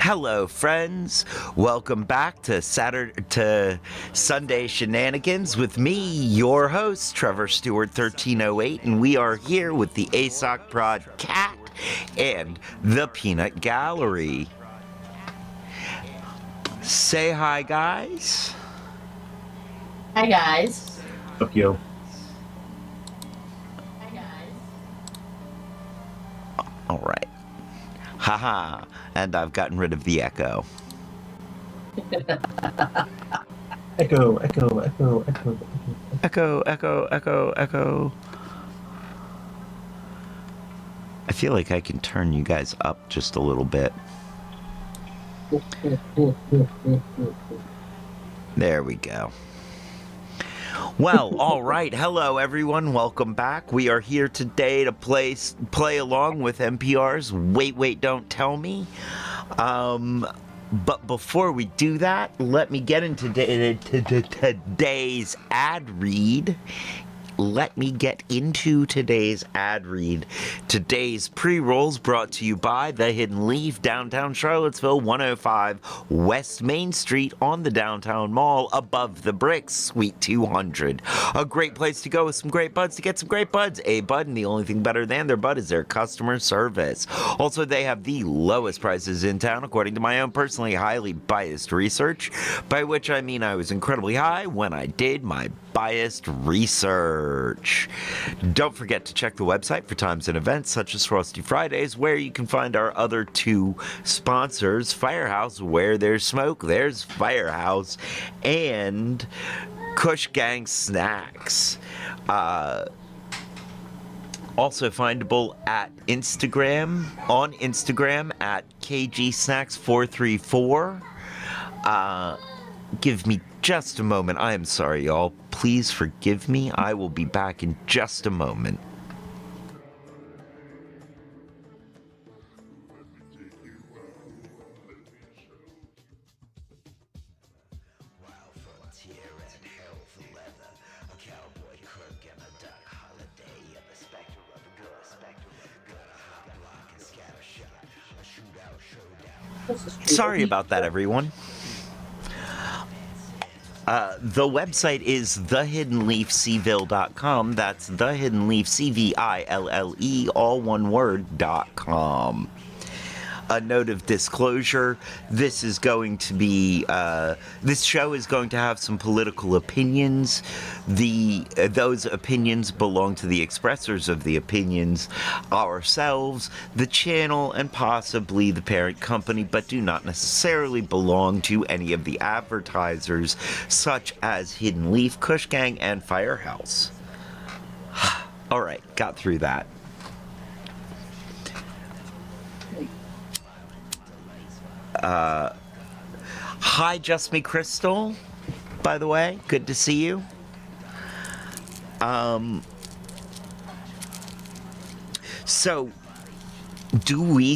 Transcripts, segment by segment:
Hello, friends. Welcome back to Sunday Shenanigans with me, your host, Trevor Stewart 1308, and we are here with the ASOC Prod Cat and the Peanut Gallery. Say hi, guys. Hi, guys. Fuck you. Hi, guys. All right. Haha. And I've gotten rid of the echo. Echo, echo, echo, echo, Echo, echo, echo, echo. I feel like I can turn you guys up just a little bit. There we go. Well, all right. Hello, everyone. Welcome back. We are here today to play along with NPR's Wait, Wait, Don't Tell Me. But before we do that, let me get into today's ad read. Today's pre-rolls brought to you by The Hidden Leaf, downtown Charlottesville, 105 West Main Street on the Downtown Mall, above the bricks, Suite 200. A great place to go with some great buds to get some great buds. A bud, and the only thing better than their bud is their customer service. Also, they have the lowest prices in town, according to my own personally highly biased research, by which I mean I was incredibly high when I did my biased research. Don't forget to check the website for times and events such as Frosty Fridays, where you can find our other two sponsors, Firehouse, where there's smoke, there's Firehouse, and Kush Gang Snacks. Also findable at on Instagram at KGSnacks434. Give me just a moment. I am sorry, y'all. Please forgive me. I will be back in just a moment. Sorry about that, everyone. The website is thehiddenleafcville.com. That's thehiddenleafcville, all one word.com. A note of disclosure, this is going to be, this show is going to have some political opinions. Those opinions belong to the expressors of the opinions, ourselves, the channel, and possibly the parent company, but do not necessarily belong to any of the advertisers, such as Hidden Leaf, Kush Gang, and Firehouse. Alright, got through that. Hi, Just Me Crystal, by the way. Good to see you. So, do we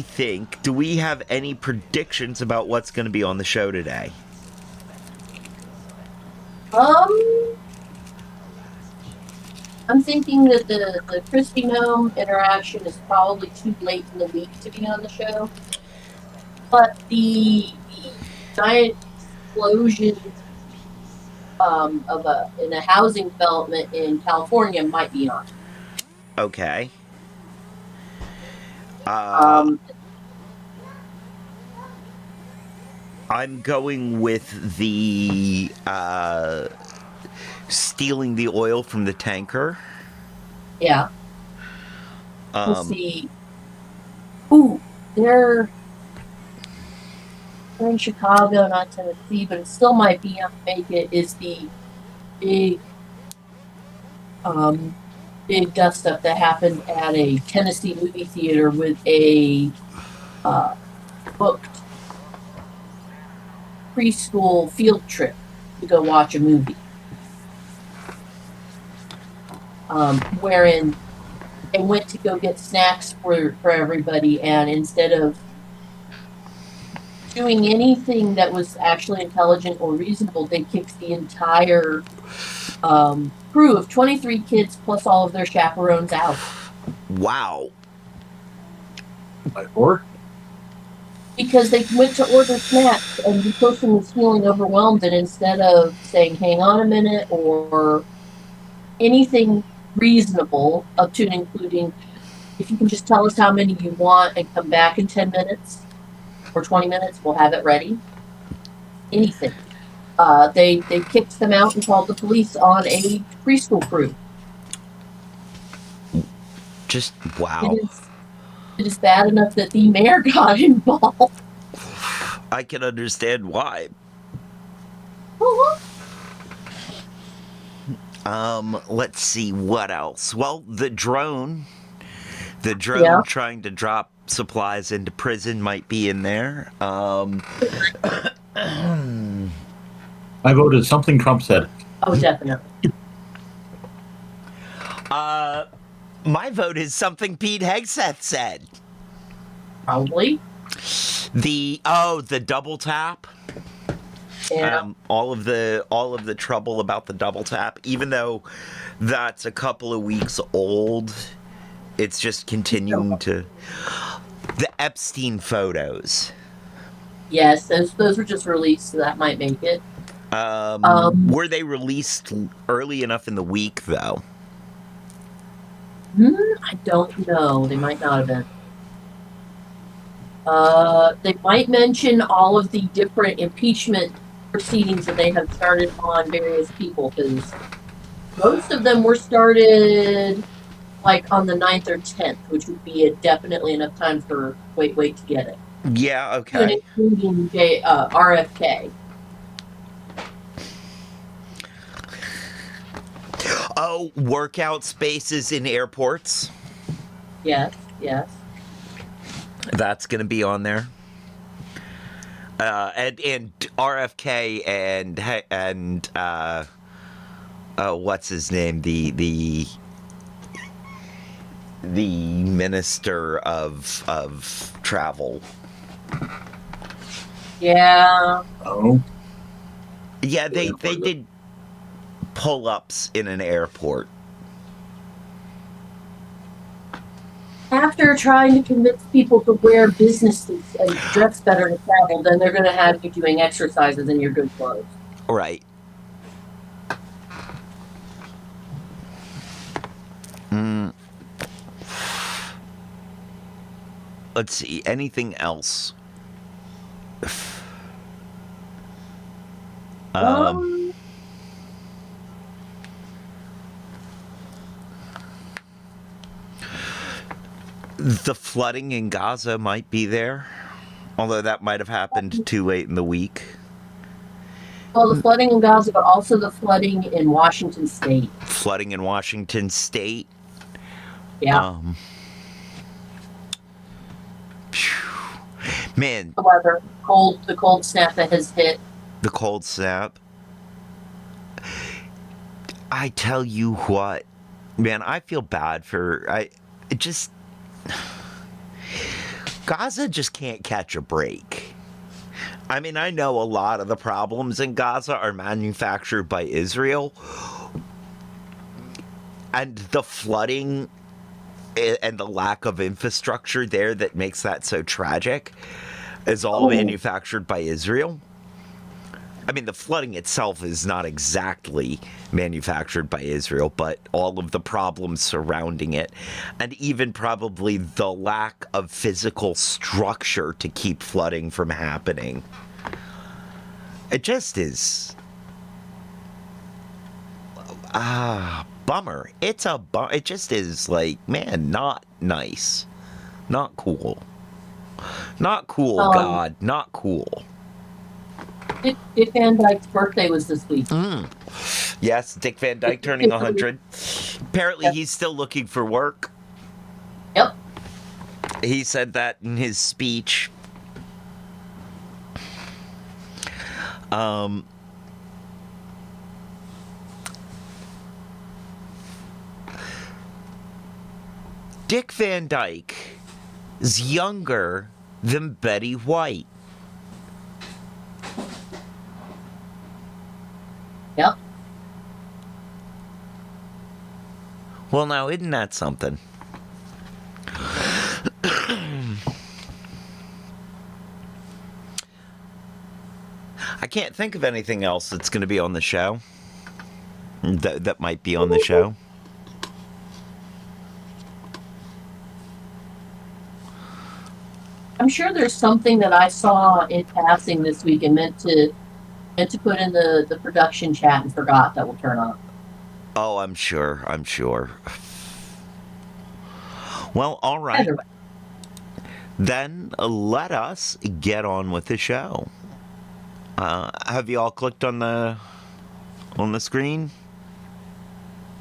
have any predictions about what's going to be on the show today? I'm thinking that the Christy Gnome interaction is probably too late in the week to be on the show. But the giant explosion in a housing development in California might be on. Okay. I'm going with the stealing the oil from the tanker. Yeah. We'll see. Ooh, they're in Chicago, not Tennessee, but it still might be on Make It, is the big dust up that happened at a Tennessee movie theater with a booked preschool field trip to go watch a movie. Wherein they went to go get snacks for everybody, and instead of doing anything that was actually intelligent or reasonable, they kicked the entire crew of 23 kids plus all of their chaperones out. Wow. By 4? because they went to order snacks and the person was feeling overwhelmed, and instead of saying, hang on a minute, or anything reasonable, up to and including, if you can just tell us how many you want and come back in 10 minutes or 20 minutes, we'll have it ready. Anything. They kicked them out and called the police on a preschool crew. Just It wow. is bad enough that the mayor got involved. I can understand why. Let's see what else. Well, the drone Yeah. trying to drop supplies into prison might be in there. I voted something Trump said. Oh, definitely. My vote is something Pete Hegseth said. Probably. The double tap. Yeah. All of the trouble about the double tap, even though that's a couple of weeks old, it's just continuing to. The Epstein photos. Yes, those were just released, so that might make it. Were they released early enough in the week, though? I don't know. They might not have been. They might mention all of the different impeachment proceedings that they have started on various people, because most of them were started like on the 9th or 10th, which would be definitely enough time for wait to get it. Yeah, okay. Including RFK. Oh, workout spaces in airports. Yes. That's going to be on there. And RFK and what's his name? The minister of travel. Yeah. Oh. Yeah, they did pull-ups in an airport. After trying to convince people to wear business suits and dress better to travel, then they're going to have you doing exercises in your good clothes. Right. Let's see. Anything else? The flooding in Gaza might be there, although that might have happened too late in the week. Well, the flooding in Gaza, but also the flooding in Washington State. Flooding in Washington State. Yeah. Man. The weather, the cold snap that has hit. The cold snap. I tell you what, man, I feel bad for Gaza just can't catch a break. I mean, I know a lot of the problems in Gaza are manufactured by Israel, and the flooding and the lack of infrastructure there that makes that so tragic is all manufactured by Israel. I mean, the flooding itself is not exactly manufactured by Israel, but all of the problems surrounding it, and even probably the lack of physical structure to keep flooding from happening. It just is. Bummer. It just is like, man, not nice. Not cool. Not cool, God. Not cool. Dick Van Dyke's birthday was this week. Yes, Dick Van Dyke turning 100. Apparently, he's still looking for work. Yep. He said that in his speech. Dick Van Dyke is younger than Betty White. Yep. Well, now, isn't that something? I can't think of anything else that's going to be on the show. That might be on the show. I'm sure there's something that I saw in passing this week and meant to put in the production chat and forgot that will turn on. Oh, I'm sure. Well, all right. Either way. Then let us get on with the show. Have you all clicked on the screen?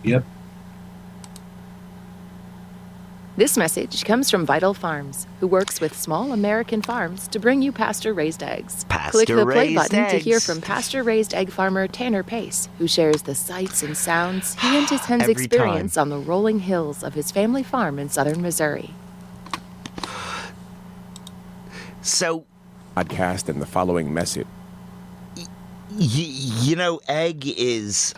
Yep. This message comes from Vital Farms, who works with small American farms to bring you pasture-raised eggs. Click the play button to hear from pasture-raised egg farmer Tanner Pace, who shares the sights and sounds he and his hens Every experience time. on the rolling hills of his family farm in southern Missouri. So, Podcast and the following message. you know, egg is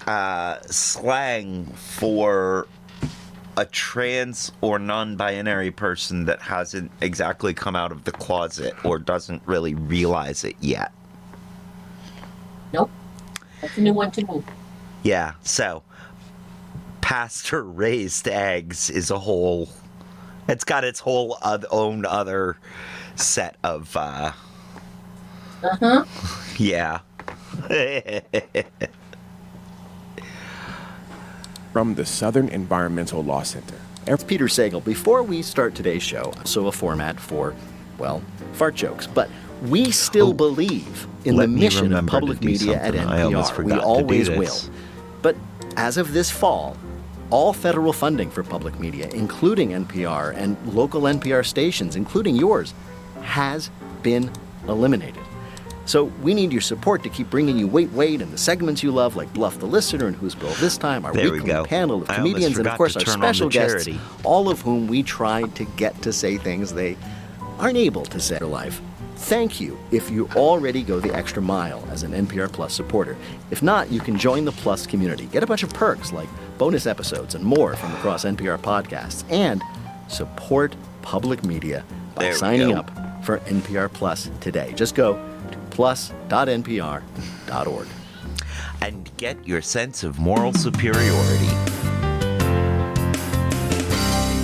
slang for a trans or non-binary person that hasn't exactly come out of the closet or doesn't really realize it yet. Nope. That's a new one to me. Yeah, so pasture-raised eggs is a whole... It's got its whole own other set of... Uh-huh. Yeah. From the Southern Environmental Law Center. It's Peter Sagal. Before we start today's show, so a format for, well, fart jokes, but we still believe in the let me mission of remember public to do media at something. I almost NPR. We forgot to do always this. will. But as of this fall, all federal funding for public media, including NPR and local NPR stations, including yours, has been eliminated. So we need your support to keep bringing you Wait and the segments you love, like Bluff the Listener and Who's Bill This Time, our There we weekly go. panel of I almost comedians, and of forgot course to our turn on special the guests, charity. all of whom we try to get to say things they aren't able to say in their life. Thank you if you already go the extra mile as an NPR Plus supporter. If not, you can join the Plus community. Get a bunch of perks like bonus episodes and more from across NPR podcasts, and support public media by There we signing go. up for NPR Plus today. Just go to plus.npr.org. And get your sense of moral superiority.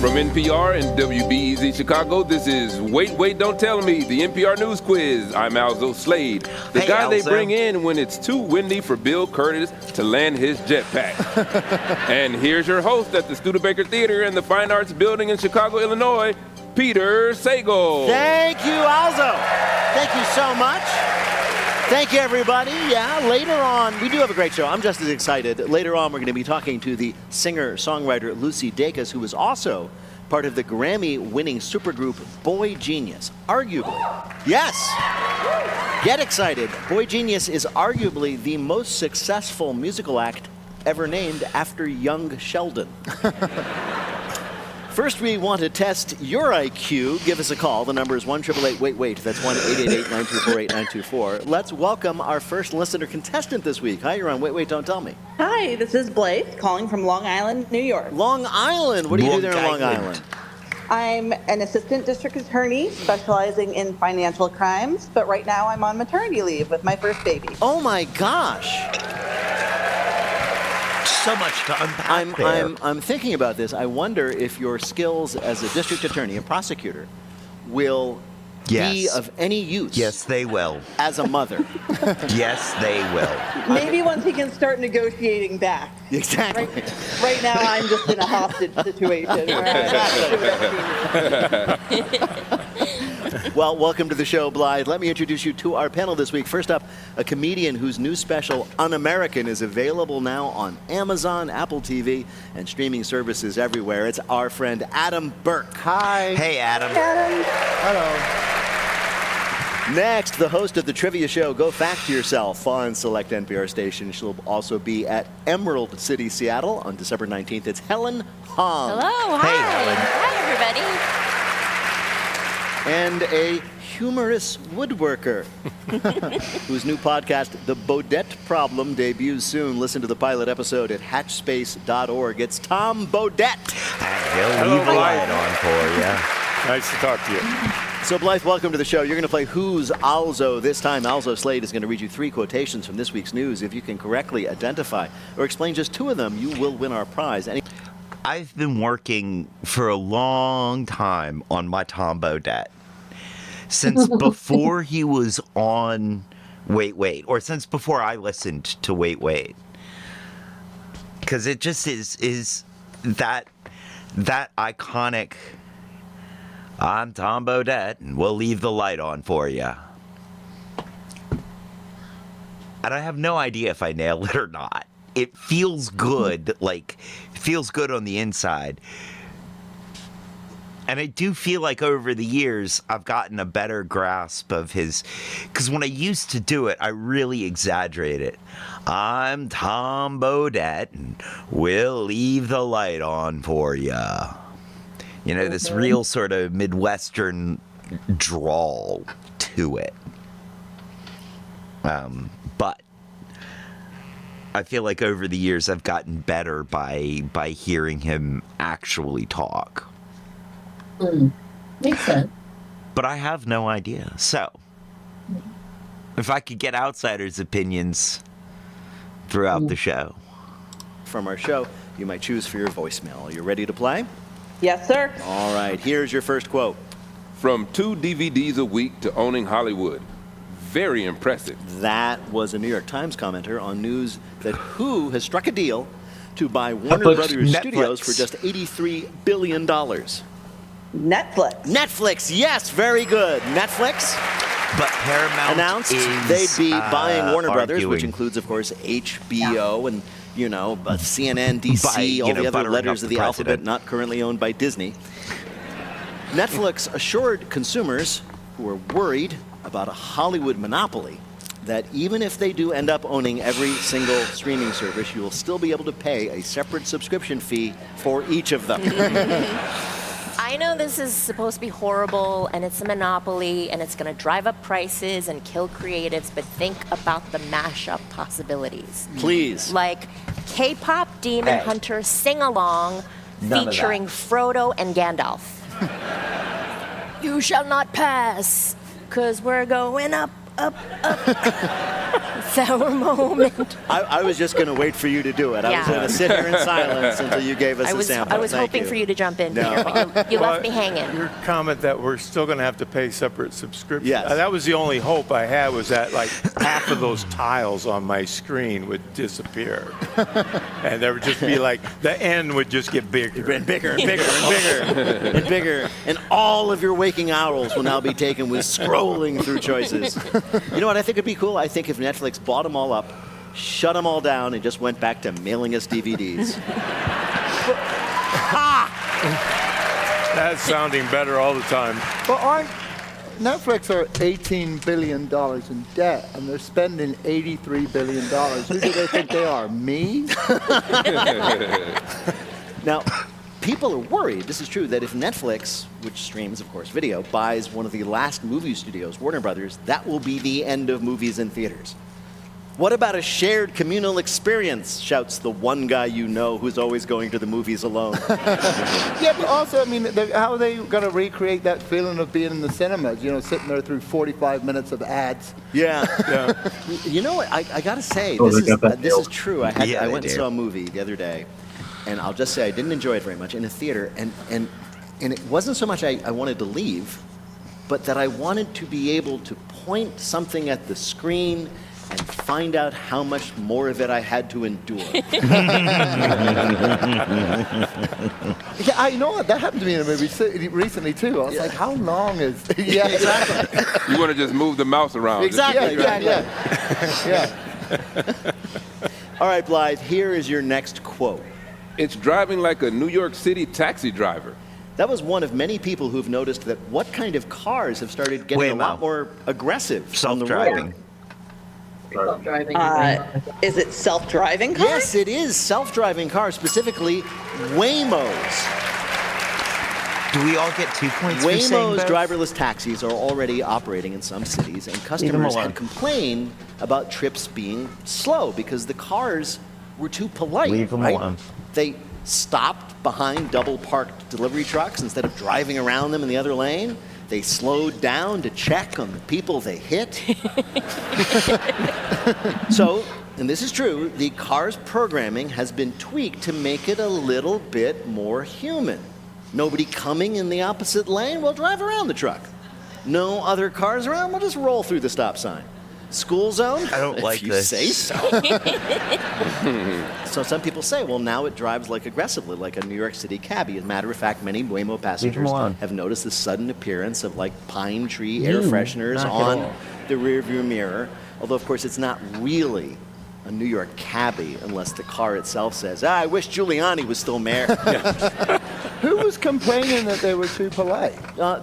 From NPR and WBEZ Chicago, this is Wait, Don't Tell Me, the NPR News Quiz. I'm Alzo Slade, the Hey, guy they Alzo. bring in when it's too windy for Bill Curtis to land his jetpack. And here's your host at the Studebaker Theater and the Fine Arts Building in Chicago, Illinois, Peter Sagal. Thank you, Alzo. Thank you so much. Thank you, everybody. Yeah, later on, we do have a great show. I'm just as excited. Later on, we're going to be talking to the singer-songwriter Lucy Dacus, who is also part of the Grammy-winning supergroup Boy Genius. Arguably. Yes! Get excited. Boy Genius is arguably the most successful musical act ever named after young Sheldon. First, we want to test your IQ. Give us a call. The number is 1-888-WAIT-WAIT. That's 1-888-924-8924. Let's welcome our first listener contestant this week. Hi, you're on Wait, Don't Tell Me. Hi, this is Blythe calling from Long Island, New York. Long Island. What do you do there in Long Long Island? I'm an assistant district attorney specializing in financial crimes, but right now I'm on maternity leave with my first baby. Oh, my gosh. So much to unpack there. I'm thinking about this. I wonder if your skills as a district attorney and prosecutor will be Yes. of any use Yes, they will. as a mother. Yes, they will. Maybe once he can start negotiating back. Exactly. Right now I'm just in a hostage situation. Well, welcome to the show, Blythe. Let me introduce you to our panel this week. First up, a comedian whose new special, Un-American, is available now on Amazon, Apple TV, and streaming services everywhere. It's our friend Adam Burke. Hi. Hey, Adam. Hello. Next, the host of the trivia show, Go Fact Yourself, on select NPR stations. She'll also be at Emerald City, Seattle on December 19th. It's Helen Hong. Hello, hi. Hey, Helen. Hi, everybody. And a humorous woodworker whose new podcast, The Bodette Problem, debuts soon. Listen to the pilot episode at hatchspace.org. It's Tom Bodette. And he'll leave a light on for you. Nice to talk to you. So, Blythe, welcome to the show. You're going to play Who's Alzo this time. Alzo Slade is going to read you 3 quotations from this week's news. If you can correctly identify or explain just 2 of them, you will win our prize. I've been working for a long time on my Tom Bodette. Since before he was on Wait, Wait, or since before I listened to Wait, Wait. Because it just is that iconic, I'm Tom Bodette, and we'll leave the light on for you. And I have no idea if I nail it or not. It feels good, feels good on the inside. And I do feel like over the years, I've gotten a better grasp of his, because when I used to do it, I really exaggerated it. I'm Tom Bodette, and we'll leave the light on for you. You know, this real sort of Midwestern drawl to it. But I feel like over the years, I've gotten better by hearing him actually talk. Makes sense. But I have no idea. So, if I could get outsiders' opinions throughout the show. From our show, you might choose for your voicemail. Are you ready to play? Yes, sir. All right, here's your first quote. From 2 DVDs a week to owning Hollywood. Very impressive. That was a New York Times commenter on news that Who has struck a deal to buy Warner Brothers Studios for just $83 billion. Netflix, yes, very good. Netflix But Paramount announced they'd be buying Warner Brothers, which includes, of course, HBO and, CNN, DC, all the other letters of the alphabet not currently owned by Disney. Netflix assured consumers who are worried about a Hollywood monopoly that even if they do end up owning every single streaming service, you will still be able to pay a separate subscription fee for each of them. I know this is supposed to be horrible and it's a monopoly and it's going to drive up prices and kill creatives, but think about the mashup possibilities. Please. Like K-pop Demon Hunter sing-along featuring Frodo and Gandalf. You shall not pass, 'cause we're going up, up, up. It's our moment. I was just going to wait for you to do it. I was going to sit here in silence until you gave us a sample. I was hoping for you to jump in here, but you left me hanging. Your comment that we're still going to have to pay separate subscriptions. Yes. That was the only hope I had, was that like half of those tiles on my screen would disappear. And there would just be like, the end would just get bigger. And bigger and bigger and bigger and bigger. And all of your waking hours will now be taken with scrolling through choices. You know what I think would be cool? I think if Netflix bought them all up, shut them all down, and just went back to mailing us DVDs. That's sounding better all the time. Well, Netflix are $18 billion in debt, and they're spending $83 billion. Who do they think they are, me? Now, people are worried, this is true, that if Netflix, which streams, of course, video, buys one of the last movie studios, Warner Brothers, that will be the end of movies in theaters. What about a shared communal experience, shouts the one guy you know who's always going to the movies alone. Yeah, but also, I mean, how are they going to recreate that feeling of being in the cinemas, sitting there through 45 minutes of ads? Yeah. You know what, I got to say, this is true. I went and saw a movie the other day, and I'll just say I didn't enjoy it very much in a theater, and it wasn't so much I wanted to leave, but that I wanted to be able to point something at the screen and find out how much more of it I had to endure. Yeah, you know what? That happened to me in a movie recently, too. I was like, how long is... Yeah, exactly. You want to just move the mouse around. Exactly. Yeah. All right, Blythe, here is your next quote. It's driving like a New York City taxi driver. That was one of many people who've noticed that what kind of cars have started getting a lot more aggressive on the road. Self-driving. Is it self-driving cars? Yes, it is self-driving cars, specifically Waymos. Do we all get 2 points for saying Waymo's both? driverless taxis are already operating in some cities, and customers had complained about trips being slow because the cars were too polite. Leave them alone. They stopped behind double-parked delivery trucks instead of driving around them in the other lane. They slowed down to check on the people they hit. So, and this is true, the car's programming has been tweaked to make it a little bit more human. Nobody coming in the opposite lane, we'll drive around the truck. No other cars around, we'll just roll through the stop sign. School zone? I don't like this. If you say so. So some people say, well, now it drives like aggressively, like a New York City cabbie. As a matter of fact, many Waymo passengers have noticed the sudden appearance of like pine tree air fresheners on the rearview mirror. Although, of course, it's not really a New York cabbie unless the car itself says, I wish Giuliani was still mayor. Who was complaining that they were too polite?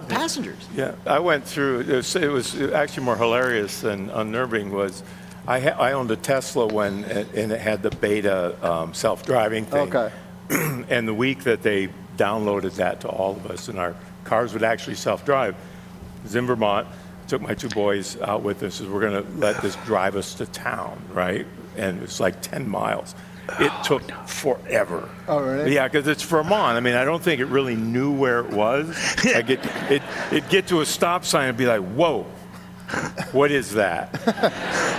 Passengers. Yeah, I went through, it was actually more hilarious than unnerving was, I owned a Tesla and it had the beta self-driving thing. Okay. And the week that they downloaded that to all of us and our cars would actually self-drive, I was in Vermont, took my 2 boys out with us, we're gonna let this drive us to town, right? And it's like 10 miles. It took forever. Oh, really? Yeah, because it's Vermont. I mean, I don't think it really knew where it was. Like it'd get to a stop sign and be like, whoa, what is that?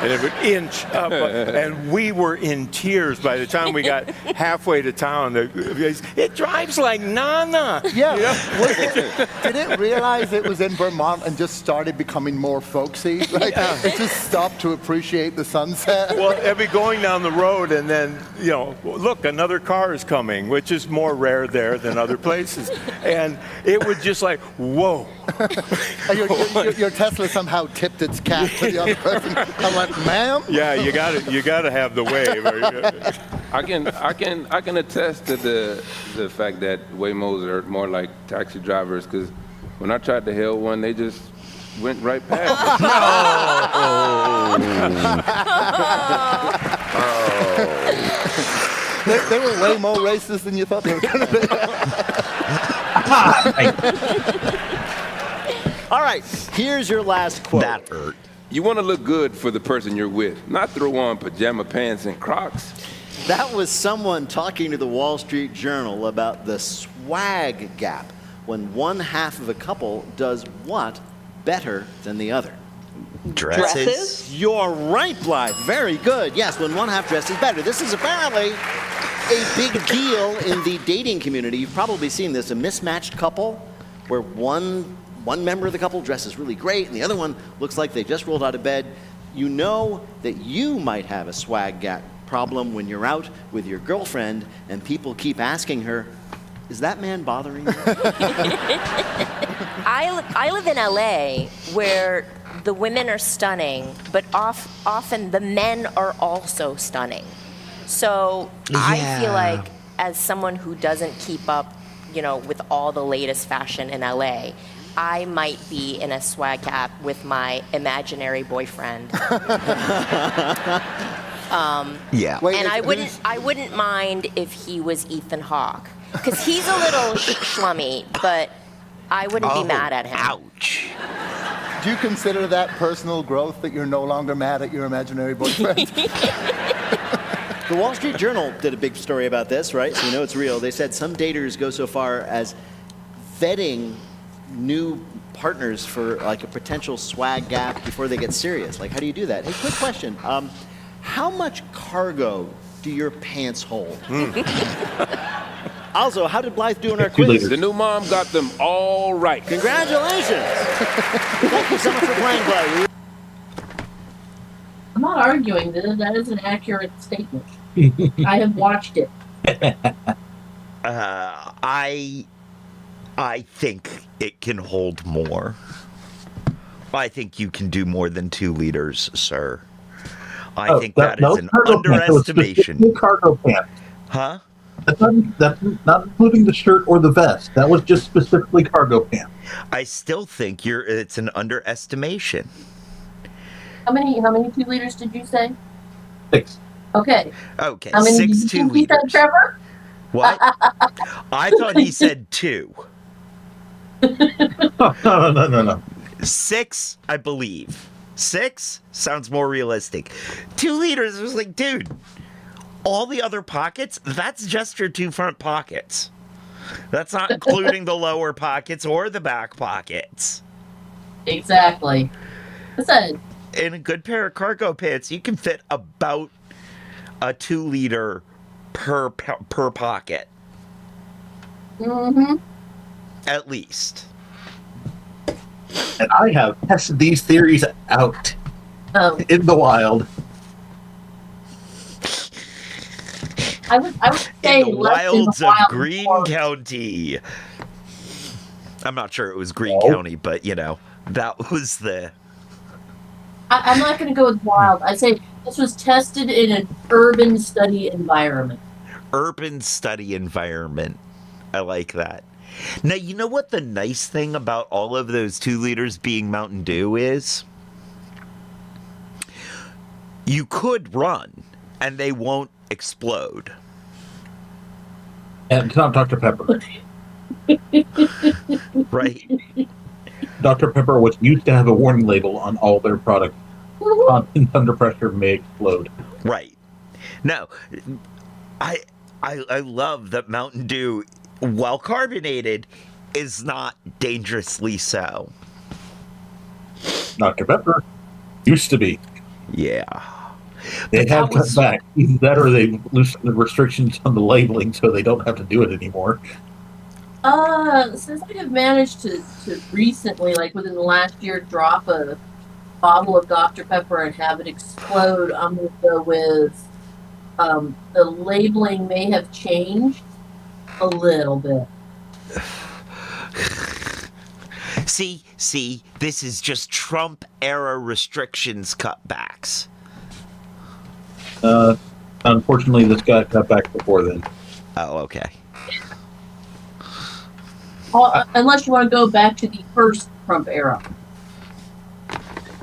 And it would inch up. And we were in tears by the time we got halfway to town. It drives like Nana. Yeah. You know? Did it realize it was in Vermont and just started becoming more folksy? Like, it just stopped to appreciate the sunset? Well, it'd be going down the road and then, look, another car is coming, which is more rare there than other places. And it would just like, whoa. Your Tesla somehow tipped its cap to the other person. I'm like, ma'am? Yeah, you gotta have the wave. I can attest to the fact that Waymos are more like taxi drivers, because when I tried to hail one, they just went right past me. They were way more racist than you thought they were going to be. All right, here's your last quote. That hurt. You want to look good for the person you're with, not throw on pajama pants and Crocs. That was someone talking to the Wall Street Journal about the swag gap when one half of a couple does what better than the other? Dresses? You're right, Blythe. Very good. Yes, when one half dresses better. This is apparently a big deal in the dating community. You've probably seen this, a mismatched couple where one member of the couple dresses really great and the other one looks like they just rolled out of bed. You know that you might have a swag gap problem when you're out with your girlfriend and people keep asking her, is that man bothering you? I live in LA where the women are stunning, but often the men are also stunning. So I feel like as someone who doesn't keep up, with all the latest fashion in LA, I might be in a swag gap with my imaginary boyfriend. Wait, and I wouldn't mind if he was Ethan Hawke, because he's a little schlummy, but I wouldn't be mad at him. Ouch. Do you consider that personal growth, that you're no longer mad at your imaginary boyfriend? The Wall Street Journal did a big story about this, right? So you know it's real. They said some daters go so far as vetting new partners for like a potential swag gap before they get serious. Like, how do you do that? Hey, quick question. How much cargo do your pants hold? Also, how did Blythe do in our quiz? The new mom got them all right. Congratulations. Thank you so much for playing, Blythe. I'm not arguing. That is an accurate statement. I have watched it. I think it can hold more. I think you can do more than 2 liters, sir. I think that is an underestimation. Cargo pants. Huh? That's not including the shirt or the vest. That was just specifically cargo pants. I still think it's an underestimation. How many 2 liters did you say? 6. Okay. Okay, How many 6 did 2 you think he said, liters. Trevor? What? I thought he said 2. No. 6, I believe. 6 sounds more realistic. 2 liters was like, dude, all the other pockets, that's just your 2 front pockets. That's not including the lower pockets or the back pockets. Exactly. Listen. In a good pair of cargo pants, you can fit about a 2 liter per pocket. Mm-hmm. At least. And I have tested these theories out in the wild. I would say in the less wilds in the of wild Greene County. I'm not sure it was Greene County, but that was the. I'm not going to go with wild. I say this was tested in an urban study environment. Urban study environment. I like that. Now, you know what the nice thing about all of those 2 liters being Mountain Dew is? You could run, and they won't explode. And it's not Dr. Pepper. Right. Dr. Pepper was used to have a warning label on all their products. Content under pressure may explode. Right. No, I love that Mountain Dew, while carbonated, is not dangerously so. Dr. Pepper used to be. Yeah. They have cut back. Either that or they loosened the restrictions on the labeling so they don't have to do it anymore. Since I have managed to recently, like within the last year, drop a bottle of Dr. Pepper and have it explode, I'm going to go with the labeling may have changed a little bit. See, this is just Trump-era restrictions cutbacks. Unfortunately, this got cut back before then. Oh, okay. Unless you want to go back to the first Trump era.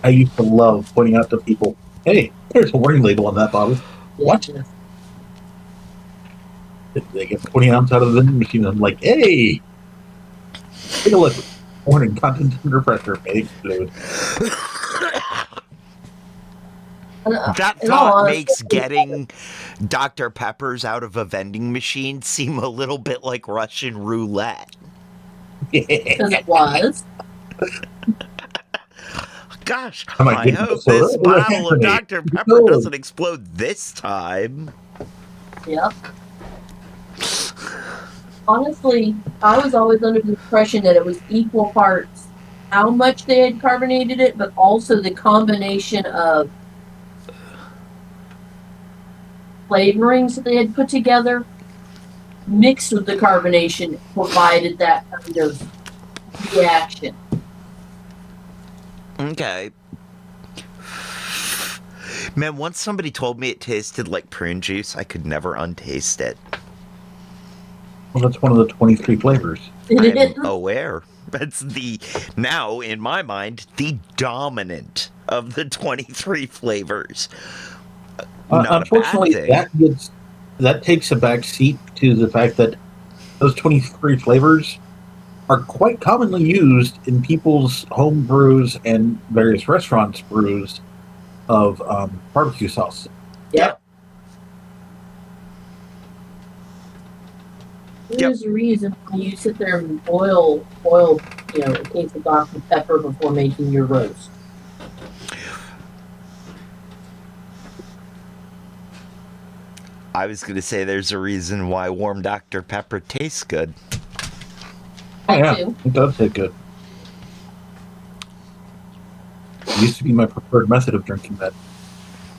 I used to love pointing out to people, hey, there's a warning label on that bottle. What? They get 20 ounce out of the vending machine, and I'm like, hey, take a look. Warning, content under pressure may explode. That thought makes getting Dr. Peppers out of a vending machine seem a little bit like Russian roulette. Because it was. Gosh, I hope this bottle of Dr. Pepper doesn't explode this time. Yep. Honestly, I was always under the impression that it was equal parts how much they had carbonated it, but also the combination of flavorings that they had put together mixed with the carbonation provided that kind of reaction. Okay. Man, once somebody told me it tasted like prune juice, I could never untaste it. Well, that's one of the 23 flavors. I'm aware. That's now, in my mind, the dominant of the 23 flavors. Unfortunately, that takes a back seat to the fact that those 23 flavors are quite commonly used in people's home brews and various restaurants' brews of barbecue sauce. Yep. There's a reason when you sit there and boil, a case of Dr. Pepper before making your roast. I was going to say there's a reason why warm Dr. Pepper tastes good. Oh, yeah, it does taste good. It used to be my preferred method of drinking that.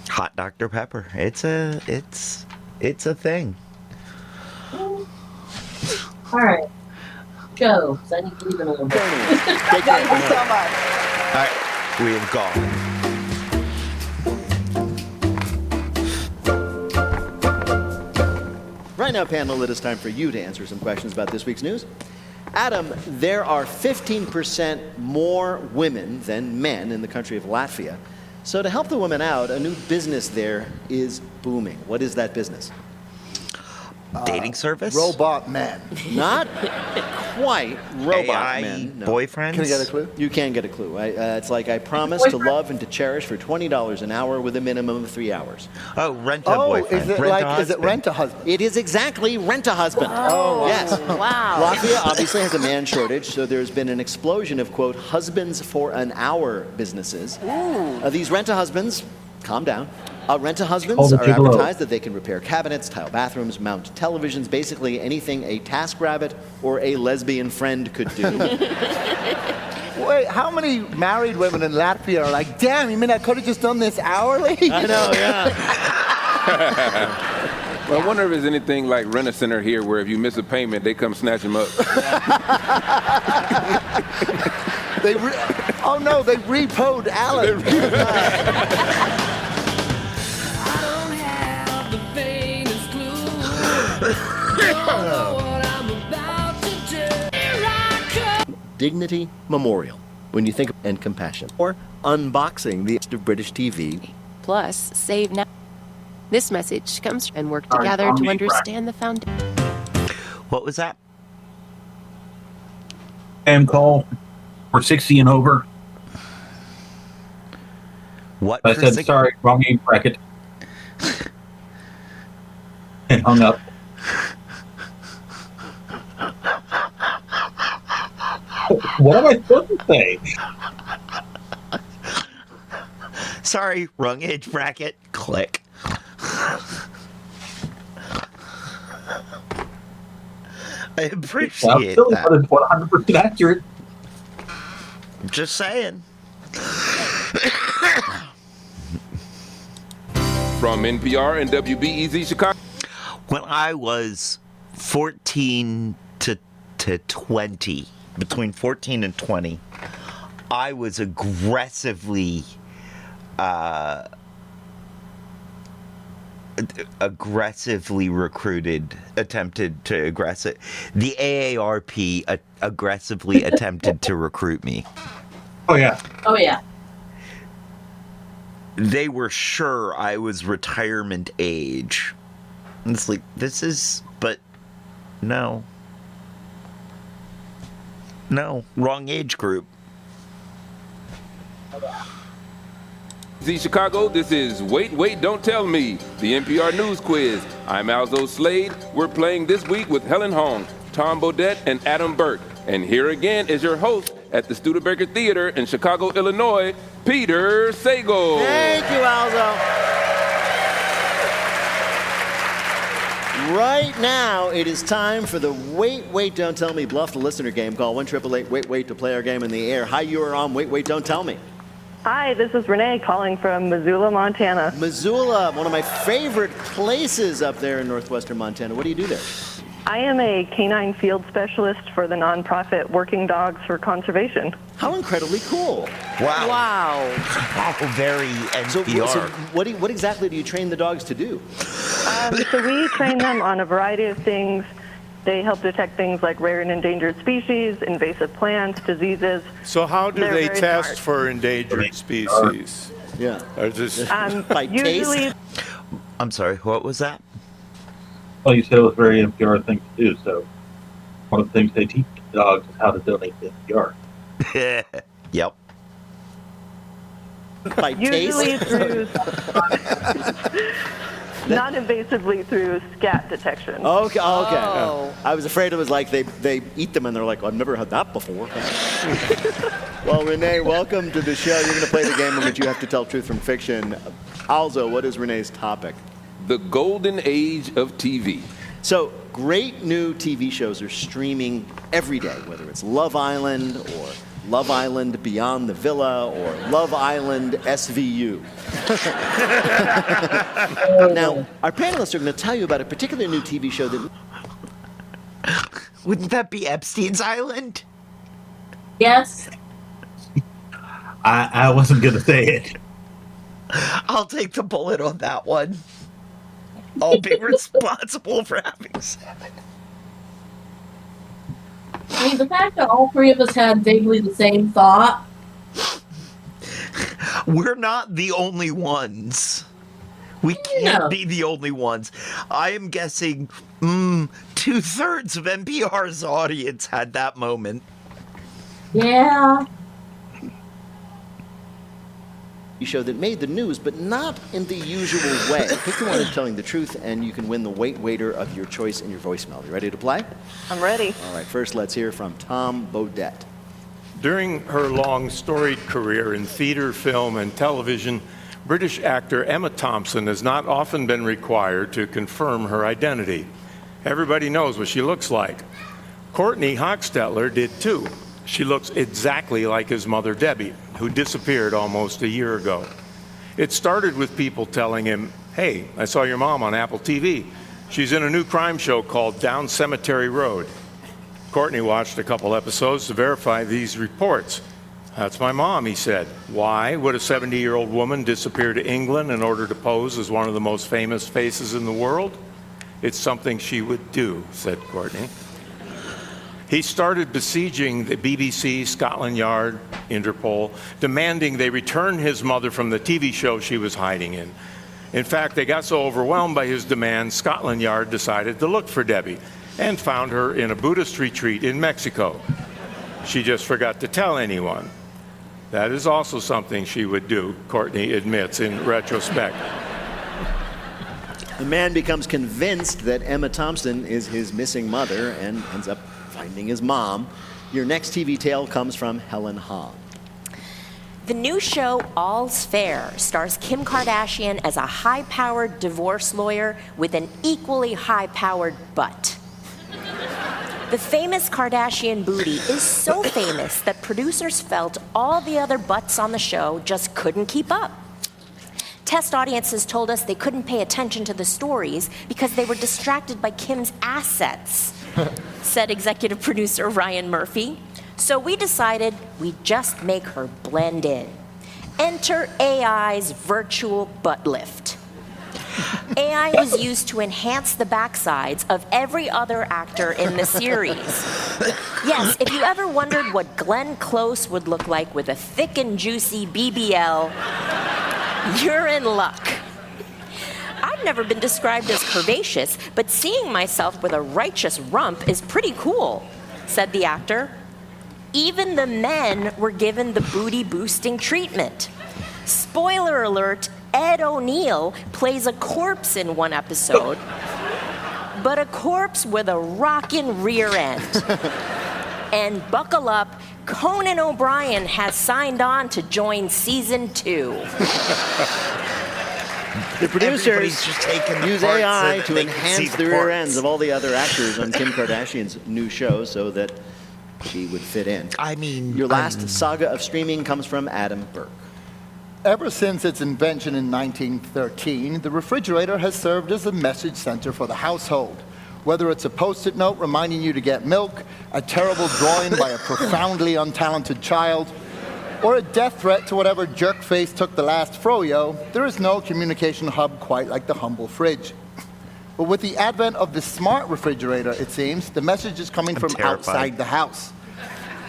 Hot Dr. Pepper. It's a thing. All right. Joe, because I need to leave in a little bit. Thank you so much. All right, we have gone. Right now, panel, it is time for you to answer some questions about this week's news. Adam, there are 15% more women than men in the country of Latvia. So to help the women out, a new business there is booming. What is that business? Dating service? Robot men. Not quite robot AI men. No. boyfriends? Can I get a clue? You can get a clue. It's like, I promise to love and to cherish for $20 an hour with a minimum of 3 hours. Oh, rent a boyfriend. Is it is it rent a husband? It is exactly rent a husband. Oh, yes. wow. Latvia obviously has a man shortage, so there's been an explosion of, quote, husbands for an hour businesses. These rent a husbands, calm down. Rent a husbands are advertised that they can repair cabinets, tile bathrooms, mount televisions, basically anything a TaskRabbit or a lesbian friend could do. Wait, how many married women in Latvia are like, damn, you mean I could have just done this hourly? I know, yeah. Well, I wonder if there's anything like Rent-A-Center here where if you miss a payment, they come snatch them up. Oh no, they repoed Alan. Dignity Memorial, when you think of and compassion. Or unboxing the of British TV. Plus, save now. This message comes and work together to understand the foundation. What was that? Spam call for 60 and over. What? I said, sorry, wrong age bracket. And hung up. What am I supposed to say? Sorry, wrong age bracket. Click. I appreciate that. That is 100% accurate. I'm just saying. From NPR and WBEZ Chicago. When I was 14 to 20, between 14 and 20, I was aggressively recruited, the AARP aggressively attempted to recruit me. Oh, yeah. Oh, yeah. They were sure I was retirement age. And it's like, but no. No, wrong age group. Chicago, this is Wait, Wait, Don't Tell Me, the NPR News Quiz. I'm Alzo Slade. We're playing this week with Helen Hong, Tom Bodette, and Adam Burke. And here again is your host at the Studebaker Theater in Chicago, Illinois, Peter Sagal. Thank you, Alzo. Right now, it is time for the Wait, Wait, Don't Tell Me Bluff the Listener game. Call 1-888-WAIT-WAIT to play our game in the air. Hi, you are on Wait, Wait, Don't Tell Me. Hi, this is Renee calling from Missoula, Montana. Missoula, one of my favorite places up there in northwestern Montana. What do you do there? I am a canine field specialist for the nonprofit Working Dogs for Conservation. How incredibly cool. Wow. Wow. Oh, very NPR. So what exactly do you train the dogs to do? So we train them on a variety of things. They help detect things like rare and endangered species, invasive plants, diseases. So how do they test for endangered species? Yeah. Or just by usually, taste? I'm sorry, what was that? Well, you said it was a very NPR thing to do, so one of the things they teach dogs is how to donate to NPR. Yep. By usually taste? through non-invasively through scat detection. Okay. Oh. I was afraid it was like they eat them and they're like, I've never had that before. Well, Renee, welcome to the show. You're going to play the game in which you have to tell truth from fiction. Alzo, what is Renee's topic? The golden age of TV. So, great new TV shows are streaming every day, whether it's Love Island or Love Island Beyond the Villa or Love Island SVU. Now, our panelists are going to tell you about a particular new TV show that... Wouldn't that be Epstein's Island? Yes. I wasn't going to say it. I'll take the bullet on that one. I'll be responsible for having said it. I mean, the fact that all three of us had vaguely the same thought. We're not the only ones. We can't be the only ones. I am guessing 2/3 of NPR's audience had that moment. Yeah. Show that made the news, but not in the usual way. Pick the one that's telling the truth, and you can win the Wait Waiter of your choice in your voicemail. You ready to play? I'm ready. All right, first let's hear from Tom Bodette. During her long storied career in theater, film, and television, British actor Emma Thompson has not often been required to confirm her identity. Everybody knows what she looks like. Courtney Hochstetler did too. She looks exactly like his mother, Debbie, who disappeared almost a year ago. It started with people telling him, "Hey, I saw your mom on Apple TV. She's in a new crime show called Down Cemetery Road." Courtney watched a couple episodes to verify these reports. "That's my mom," he said. "Why would a 70-year-old woman disappear to England in order to pose as one of the most famous faces in the world? It's something she would do," said Courtney. He started besieging the BBC, Scotland Yard, Interpol, demanding they return his mother from the TV show she was hiding in. In fact, they got so overwhelmed by his demands, Scotland Yard decided to look for Debbie and found her in a Buddhist retreat in Mexico. She just forgot to tell anyone. That is also something she would do, Courtney admits in retrospect. The man becomes convinced that Emma Thompson is his missing mother and ends up finding his mom. Your next TV tale comes from Helen Hahn. The new show All's Fair stars Kim Kardashian as a high-powered divorce lawyer with an equally high-powered butt. The famous Kardashian booty is so famous that producers felt all the other butts on the show just couldn't keep up. Test audiences told us they couldn't pay attention to the stories because they were distracted by Kim's assets, said executive producer Ryan Murphy. So we decided we'd just make her blend in. Enter AI's virtual butt lift. AI was used to enhance the backsides of every other actor in the series. Yes, if you ever wondered what Glenn Close would look like with a thick and juicy BBL, you're in luck. I've never been described as curvaceous, but seeing myself with a righteous rump is pretty cool, said the actor. Even the men were given the booty-boosting treatment. Spoiler alert, Ed O'Neill plays a corpse in one episode, but a corpse with a rockin' rear end. And buckle up, Conan O'Brien has signed on to join season 2. The producers use AI to enhance the rear ends of all the other actors on Kim Kardashian's new show so that she would fit in. I mean, your last saga of streaming comes from Adam Burke. Ever since its invention in 1913, the refrigerator has served as a message center for the household. Whether it's a Post-it note reminding you to get milk, a terrible drawing by a profoundly untalented child, or a death threat to whatever jerk-face took the last froyo, there is no communication hub quite like the humble fridge. But with the advent of the smart refrigerator, it seems, the message is coming from outside the house.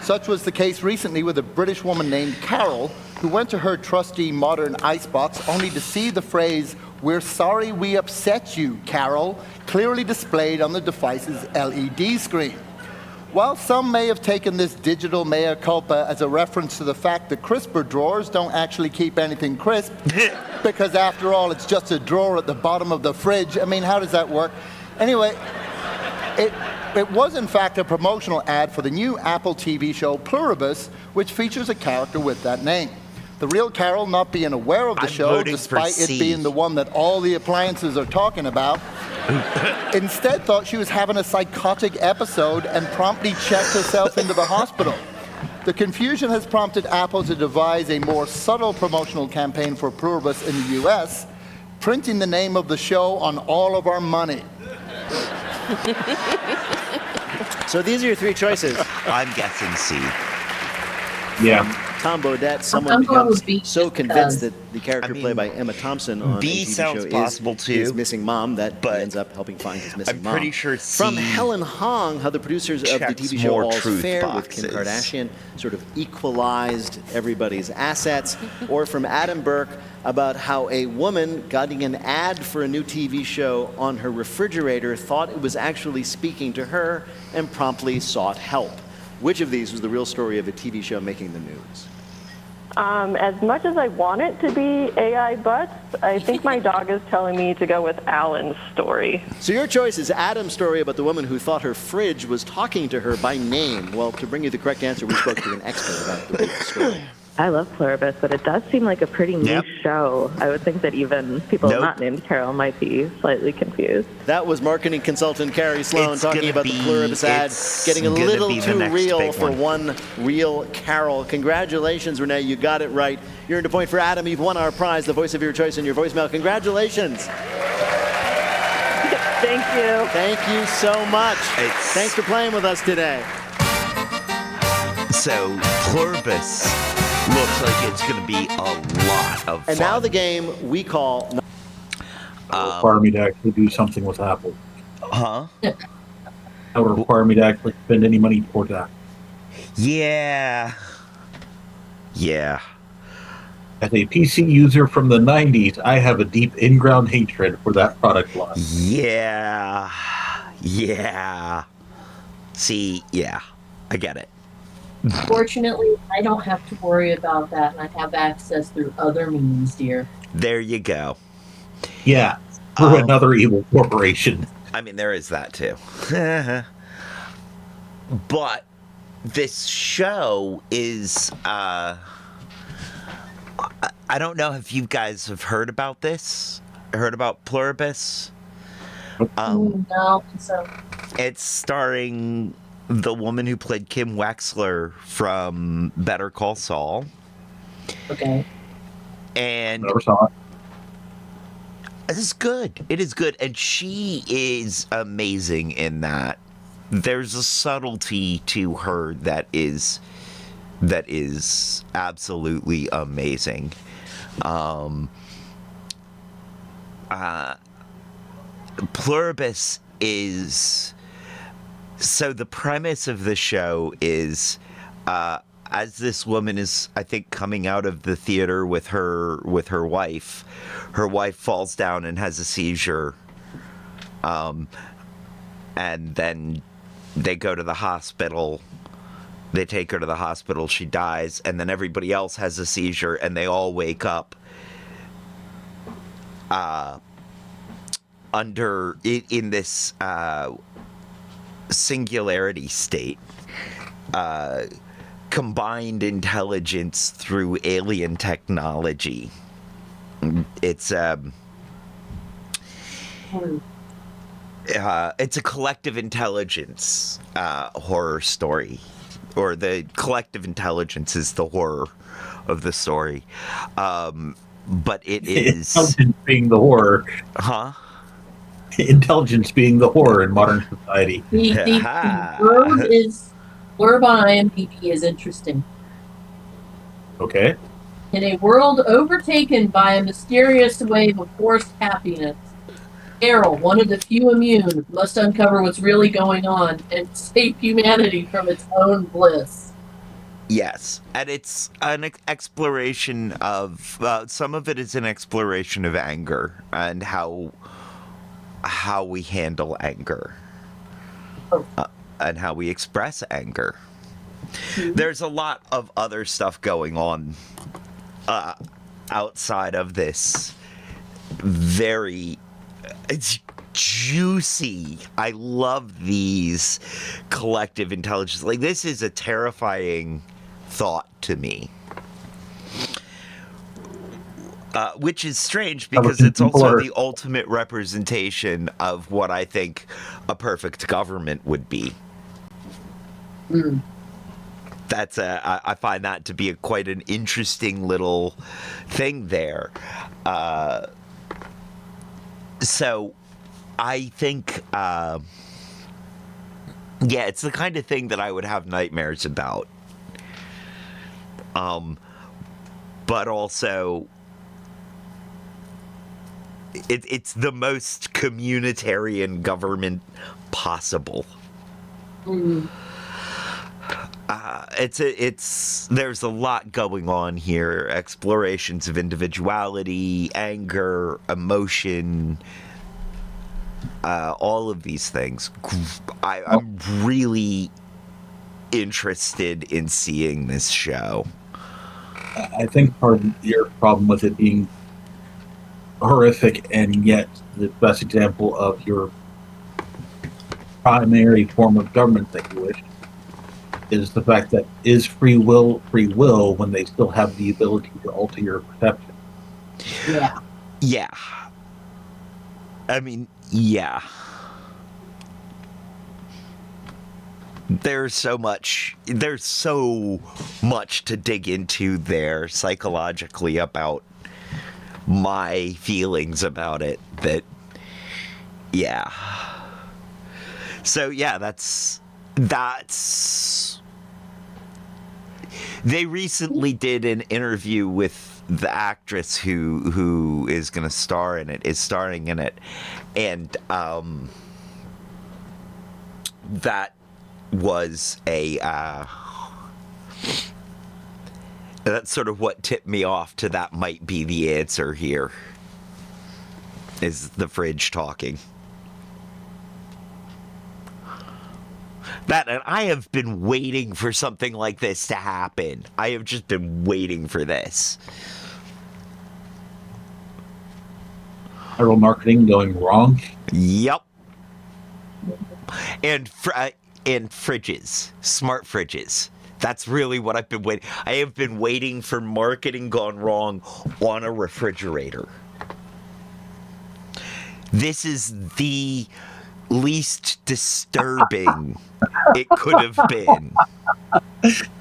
Such was the case recently with a British woman named Carol, who went to her trusty modern icebox only to see the phrase, "We're sorry we upset you, Carol," clearly displayed on the device's LED screen. While some may have taken this digital mea culpa as a reference to the fact that crisper drawers don't actually keep anything crisp, because after all, it's just a drawer at the bottom of the fridge. I mean, how does that work? Anyway, it was in fact a promotional ad for the new Apple TV show Pluribus, which features a character with that name. The real Carol, not being aware of the show, despite it being the one that all the appliances are talking about, instead thought she was having a psychotic episode and promptly checked herself into the hospital. The confusion has prompted Apple to devise a more subtle promotional campaign for Pluribus in the US, printing the name of the show on all of our money. So these are your three choices. I'm guessing C. Yeah. Tom Bodette, someone becomes so convinced that the character played by Emma Thompson on B a TV sounds show possible is too, his missing mom, that but he ends up helping find his missing mom. I'm pretty sure From Helen Hong, how the producers of the TV show more All's truth Fair with Kim boxes. Kardashian sort of equalized everybody's assets, or from Adam Burke about how a woman getting an ad for a new TV show on her refrigerator thought it was actually speaking to her and promptly sought help. Which of these was the real story of a TV show making the news? As much as I want it to be AI butts, I think my dog is telling me to go with Alan's story. So your choice is Adam's story about the woman who thought her fridge was talking to her by name. Well, to bring you the correct answer, we spoke to an expert about the real story. I love Pluribus, but it does seem like a pretty niche show. I would think that even people not named Carol might be slightly confused. That was marketing consultant Carrie Sloan talking about the Pluribus ad getting a little too real for one real Carol. Congratulations, Renee, you got it right. You earned a point for Adam. You've won our prize, the voice of your choice in your voicemail. Congratulations. Thank you. Thank you so much. Thanks for playing with us today. So, Pluribus looks like it's going to be a lot of fun. And now the game we call... require me to actually do something with Apple. Huh? That would require me to actually spend any money toward that. Yeah. Yeah. As a PC user from the 90s, I have a deep in-ground hatred for that product line. Yeah. Yeah. See, yeah. I get it. Fortunately, I don't have to worry about that, and I have access through other means, dear. There you go. Yeah, through another evil corporation. I mean, there is that too. But this show is, I don't know if you guys have heard about this. Heard about Pluribus? No, so. It's starring the woman who played Kim Wexler from Better Call Saul. Okay. And never saw it. It is good. It is good. And she is amazing in that. There's a subtlety to her that is absolutely amazing. Pluribus is... So the premise of the show is, as this woman is, I think, coming out of the theater with her wife falls down and has a seizure, and then they go to the hospital. They take her to the hospital. She dies, and then everybody else has a seizure, and they all wake up in this singularity state, combined intelligence through alien technology. It's a collective intelligence horror story, or the collective intelligence is the horror of the story. But it is intelligence being the horror. Huh? Intelligence being the horror in modern society. The blurb on IMDb is interesting. Okay. In a world overtaken by a mysterious wave of forced happiness, Carol, one of the few immune, must uncover what's really going on and save humanity from its own bliss. Yes, and it's an exploration of some of it is an exploration of anger and how we handle anger and how we express anger. Mm-hmm. There's a lot of other stuff going on outside of this. It's juicy. I love these collective intelligence. Like, this is a terrifying thought to me. Which is strange because it's also the ultimate representation of what I think a perfect government would be. Mm. I find that to be quite an interesting little thing there. So I think, it's the kind of thing that I would have nightmares about. but also it's the most communitarian government possible. There's a lot going on here. Explorations of individuality, anger, emotion, all of these things. I'm really interested in seeing this show. I think part of your problem with it being horrific and yet the best example of your primary form of government that you wish is the fact that is free will when they still have the ability to alter your perception. Yeah. I mean, yeah. There's so much to dig into there psychologically about my feelings about it that, yeah. So yeah, that's they recently did an interview with the actress who is going to star in it, is starring in it, and that was that's sort of what tipped me off to that might be the answer here, is the fridge talking. That, and I have been waiting for something like this to happen. I have just been waiting for this. Viral marketing going wrong? Yep. And fridges. Smart fridges. That's really what I've been waiting. I have been waiting for marketing gone wrong on a refrigerator. This is the least disturbing it could have been.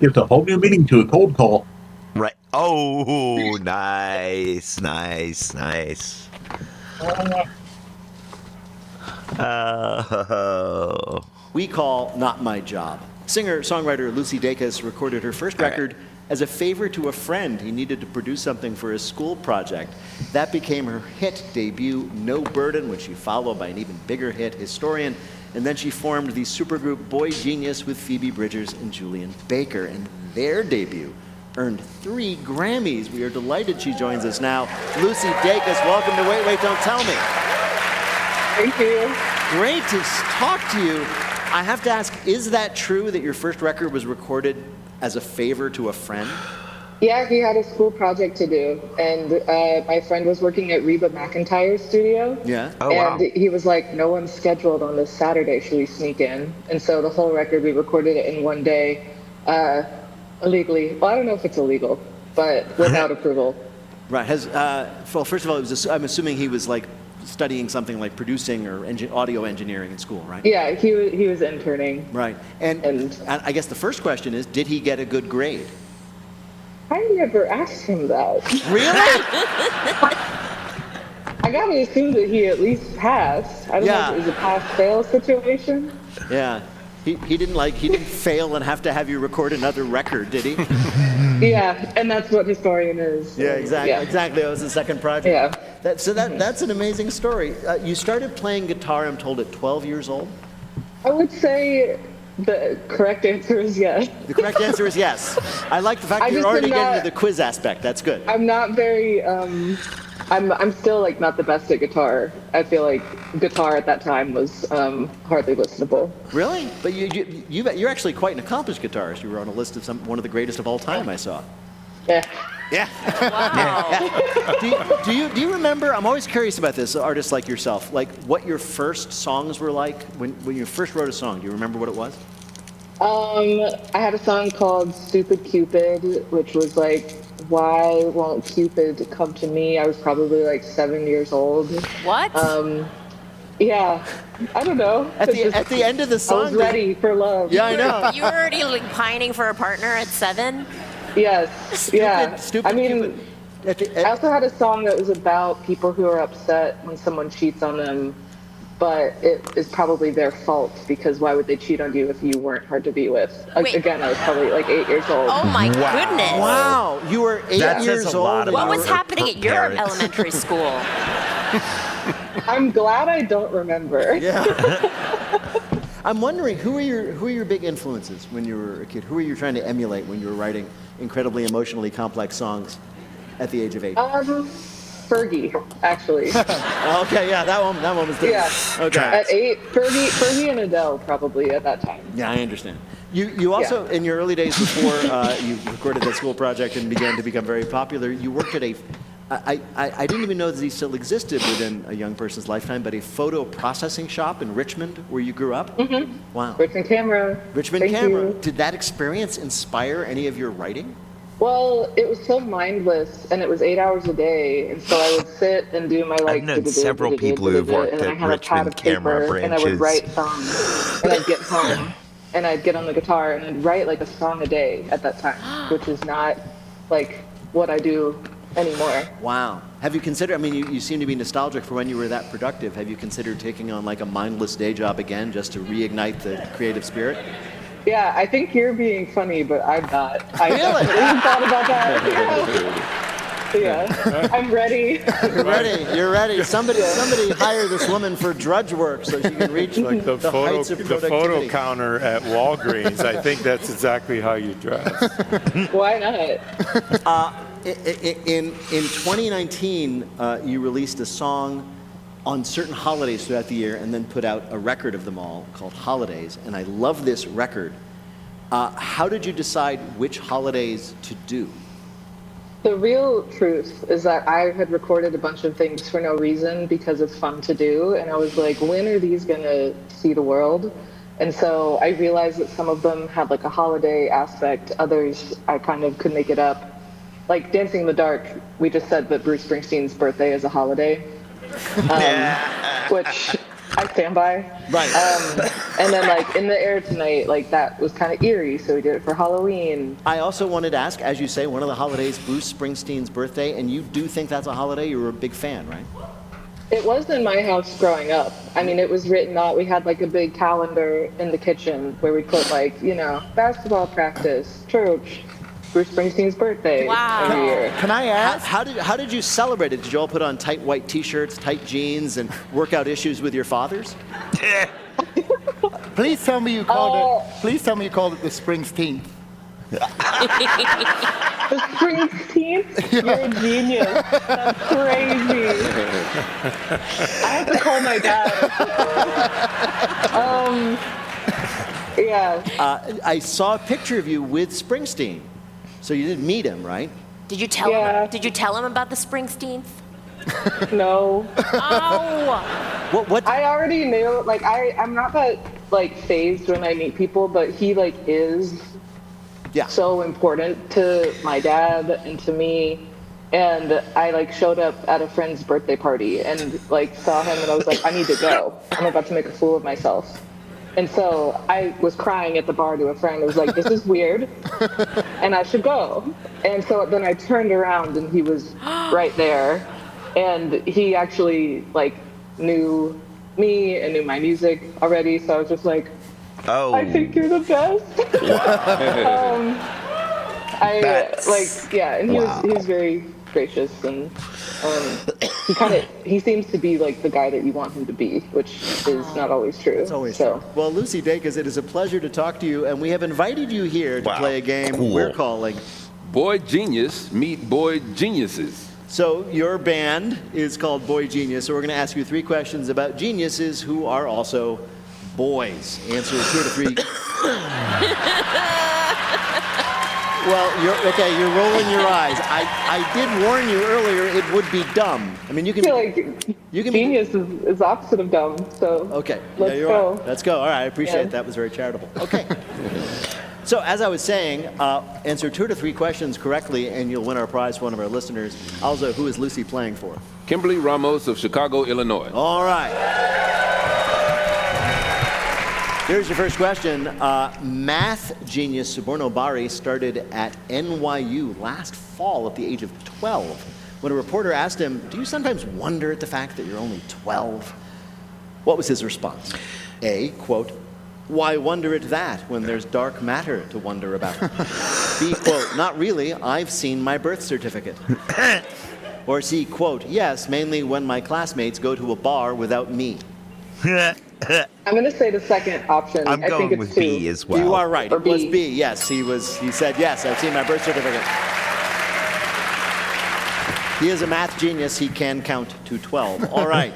Gives a whole new meaning to a cold call. Right. Oh, nice. We call Not My Job. Singer-songwriter Lucy Dacus recorded her first record as a favor to a friend. He needed to produce something for his school project. That became her hit debut, No Burden, which she followed by an even bigger hit, Historian. And then she formed the supergroup Boy Genius with Phoebe Bridgers and Julian Baker. And their debut earned 3 Grammys. We are delighted she joins us now. Lucy Dacus, welcome to Wait, Wait, Don't Tell Me. Thank you. Great to talk to you. I have to ask, is that true that your first record was recorded as a favor to a friend? Yeah, he had a school project to do, and my friend was working at Reba McEntire's studio. Yeah. Oh, wow. And he was like, no one's scheduled on this Saturday, should we sneak in? And so the whole record, we recorded it in one day, illegally. Well, I don't know if it's illegal, but without approval. Right. Well, first of all, I'm assuming he was like studying something like producing or audio engineering in school, right? Yeah, he was interning. Right. And I guess the first question is, did he get a good grade? I never asked him that. Really? I gotta assume that he at least passed. I don't know if it was a pass-fail situation. Yeah. He didn't fail and have to have you record another record, did he? Yeah, and that's what Historian is. Yeah, exactly. Yeah. Exactly. That was the second project. Yeah. That's an amazing story. You started playing guitar, I'm told, at 12 years old? I would say the correct answer is yes. The correct answer is yes. I like the fact that you're already getting to the quiz aspect. That's good. I'm not very... I'm still like not the best at guitar. I feel like guitar at that time was hardly listenable. Really? But you're actually quite an accomplished guitarist. You were on a list of one of the greatest of all time, I saw. Yeah. Yeah. Wow. Do you remember? I'm always curious about this. Artists like yourself, like what your first songs were like when you first wrote a song. Do you remember what it was? I had a song called "Stupid Cupid," which was like, why won't Cupid come to me? I was probably like 7 years old. What? Yeah, I don't know. At the end of the song, I was ready for love. Yeah, I know. You were already like pining for a partner at 7? Yes. Stupid I mean, Cupid. I also had a song that was about people who are upset when someone cheats on them. but it is probably their fault because why would they cheat on you if you weren't hard to be with? Again, I was probably like 8 years old. Oh my goodness. Wow, you were 8 years old. What was happening at your elementary school? I'm glad I don't remember. Yeah. I'm wondering, who are your big influences when you were a kid? Who were you trying to emulate when you were writing incredibly emotionally complex songs at the age of 8? Fergie, actually. Okay, yeah, that one was different. Yeah. Okay. At 8, Fergie and Adele probably at that time. Yeah, I understand. You also, in your early days before you recorded that school project and began to become very popular, you worked at I didn't even know that these still existed within a young person's lifetime, but a photo processing shop in Richmond, where you grew up? Mm-hmm. Wow. Richmond Camera. Richmond Thank Camera. you. Did that experience inspire any of your writing? Well, it was so mindless, and it was 8 hours a day, and so I would sit and do my I've known several people who've worked and I at had a pad Richmond of paper, Camera and I would branches. write songs, and I'd get home, and I'd get on the guitar, and I'd write like a song a day at that time, which is not like what I do anymore. Wow. Have you considered, I mean, you seem to be nostalgic for when you were that productive. Have you considered taking on like a mindless day job again just to reignite the creative spirit? Yeah, I think you're being funny, but I'm not. I Really? haven't thought about that. Yeah, I'm ready. You're ready. Somebody hire this woman for drudge work so she can reach Like the heights of photo productivity. counter at Walgreens. I think that's exactly how you dress. Why not? In 2019, you released a song on certain holidays throughout the year and then put out a record of them all called Holidays, and I love this record. How did you decide which holidays to do? The real truth is that I had recorded a bunch of things for no reason because it's fun to do, and I was like, when are these gonna see the world? And so I realized that some of them had like a holiday aspect, others I kind of could make it up. Like Dancing in the Dark, we just said that Bruce Springsteen's birthday is a holiday, which I stand by. Right. And then like In the Air Tonight, like that was kind of eerie, so we did it for Halloween. I also wanted to ask, as you say, one of the holidays, Bruce Springsteen's birthday, and you do think that's a holiday? You were a big fan, right? It was in my house growing up. I mean, it was written out. We had like a big calendar in the kitchen where we put like, basketball practice, church, Bruce Springsteen's birthday every year. Can I ask? How did you celebrate it? Did you all put on tight white T-shirts, tight jeans, and work out issues with your fathers? Please tell me you called it. Please tell me you called it the Springsteen. The Springsteen? You're a genius. That's crazy. I have to call my dad. Yeah. I saw a picture of you with Springsteen. So you didn't meet him, right? Did you tell him? Did you tell him about the Springsteens? No. Oh. What? I already knew. Like I'm not that like phased when I meet people, but he like is so important to my dad and to me. And I like showed up at a friend's birthday party and like saw him and I was like, I need to go. I'm about to make a fool of myself. And so I was crying at the bar to a friend. I was like, this is weird, and I should go. And so then I turned around, and he was right there. And he actually, like, knew me and knew my music already. So I was just like, I think you're the best. And he was very gracious, and he seems to be like the guy that you want him to be, which is not always true. It's always true. Well, Lucy Dacus, it is a pleasure to talk to you, and we have invited you here to play a game we're calling Boy Genius Meet Boy Geniuses. So your band is called Boy Genius, so we're going to ask you 3 questions about geniuses who are also boys. Answer 2 to 3. Well, you're rolling your eyes. I did warn you earlier it would be dumb. I mean, you can genius is opposite of dumb, so okay. Let's go. Right. Let's go. All right, I appreciate it. That was very charitable. Okay. So as I was saying, answer 2 to 3 questions correctly and you'll win our prize for one of our listeners. Also, who is Lucy playing for? Kimberly Ramos of Chicago, Illinois. All right. Here's your first question. Math genius Suborno Bari started at NYU last fall at the age of 12. When a reporter asked him, do you sometimes wonder at the fact that you're only 12? What was his response? A, quote, "Why wonder at that when there's dark matter to wonder about?" B, quote, "Not really, I've seen my birth certificate." Or C, quote, "Yes, mainly when my classmates go to a bar without me." I'm going to say the second option. I'm I going think it's with two. B as well. You are right. Or It was B. B. Yes, he said, yes, I've seen my birth certificate. He is a math genius. He can count to 12. All right.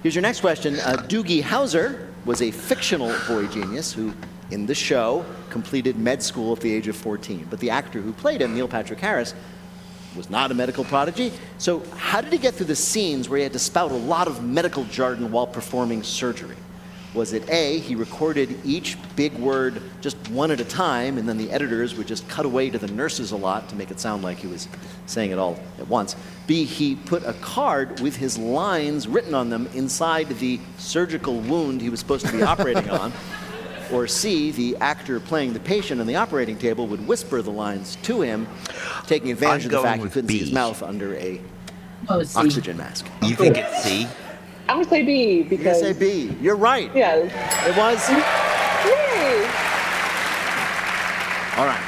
Here's your next question. Doogie Howser was a fictional boy genius who, in the show, completed med school at the age of 14. But the actor who played him, Neil Patrick Harris, was not a medical prodigy. So how did he get through the scenes where he had to spout a lot of medical jargon while performing surgery? Was it A, he recorded each big word just one at a time, and then the editors would just cut away to the nurses a lot to make it sound like he was saying it all at once? B, he put a card with his lines written on them inside the surgical wound he was supposed to be operating on? Or C, the actor playing the patient on the operating table would whisper the lines to him, taking advantage of the fact he couldn't see his mouth under a oxygen mask. You think it's C? I'm going to say B because... You're going to say B. You're right. Yes. It was? Yay! All right.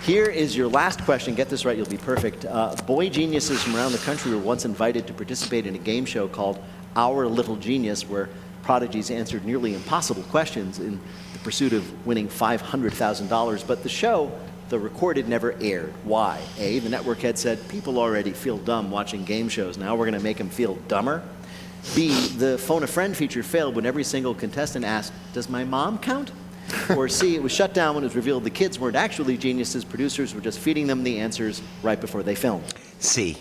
Here is your last question. Get this right, you'll be perfect. Boy geniuses from around the country were once invited to participate in a game show called Our Little Genius, where prodigies answered nearly impossible questions in the pursuit of winning $500,000. But the show, the recorded, never aired. Why? A, the network had said, people already feel dumb watching game shows. Now we're going to make them feel dumber. B, the phone a friend feature failed when every single contestant asked, does my mom count? Or C, it was shut down when it was revealed the kids weren't actually geniuses. Producers were just feeding them the answers right before they filmed. C.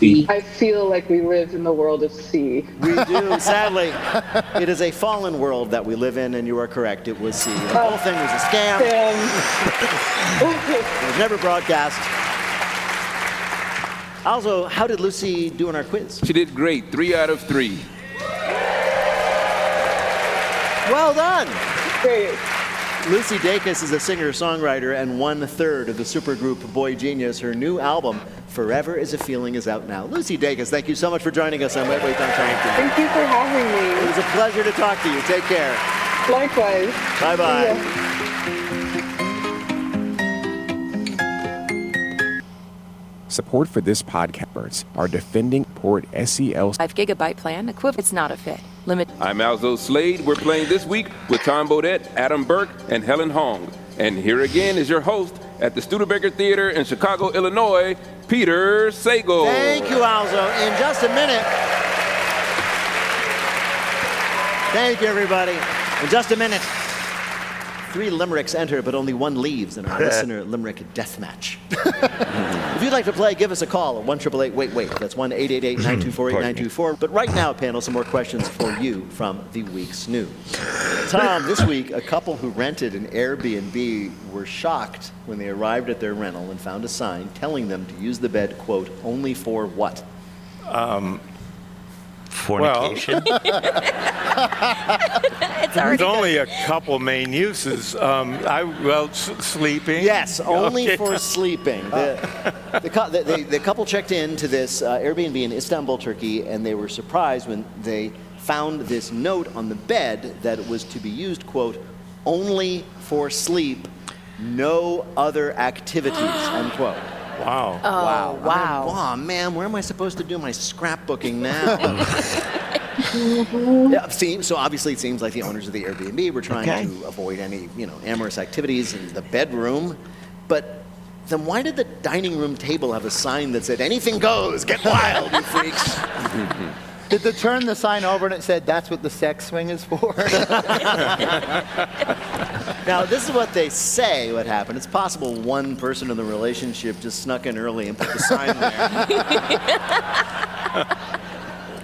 I feel like we live in the world of C. We do, sadly. It is a fallen world that we live in, and you are correct. It was C. The whole thing was a scam. It was never broadcast. Also, how did Lucy do in our quiz? She did great, 3 out of 3. Well done. Great. Lucy Dacus is a singer-songwriter and 1/3 of the supergroup Boy Genius. Her new album, Forever Is a Feeling, is out now. Lucy Dacus, thank you so much for joining us on Wait, Wait, Don't Tell Me. Thank you for having me. It was a pleasure to talk to you. Take care. Likewise. Bye-bye. Support for this podcast are defending Port SEL 5 gigabyte plan equivalent. It's not a fit. Limit. I'm Alzo Slade. We're playing this week with Tom Bodett, Adam Burke, and Helen Hong. And here again is your host at the Studebaker Theater in Chicago, Illinois, Peter Sagal. Thank you, Alzo. In just a minute. Thank you, everybody. In just a minute. 3 limericks enter, but only 1 leaves in our listener limerick death match. If you'd like to play, give us a call at 1-888-WAIT-WAIT. That's 1-888-924-8924. But right now, panel, some more questions for you from the week's news. Tom, this week, a couple who rented an Airbnb were shocked when they arrived at their rental and found a sign telling them to use the bed, quote, only for what? Fornication? There's only a couple main uses. Sleeping. Yes, only for sleeping. The couple checked into this Airbnb in Istanbul, Turkey, and they were surprised when they found this note on the bed that it was to be used, quote, only for sleep, no other activities, unquote. Wow. Oh, wow. Oh, man, where am I supposed to do my scrapbooking now? Yeah, so obviously it seems like the owners of the Airbnb were trying to avoid any, amorous activities in the bedroom. But then why did the dining room table have a sign that said, anything goes, get wild, you freaks? Did they turn the sign over and it said, that's what the sex swing is for? Now, this is what they say what happened. It's possible one person in the relationship just snuck in early and put the sign there.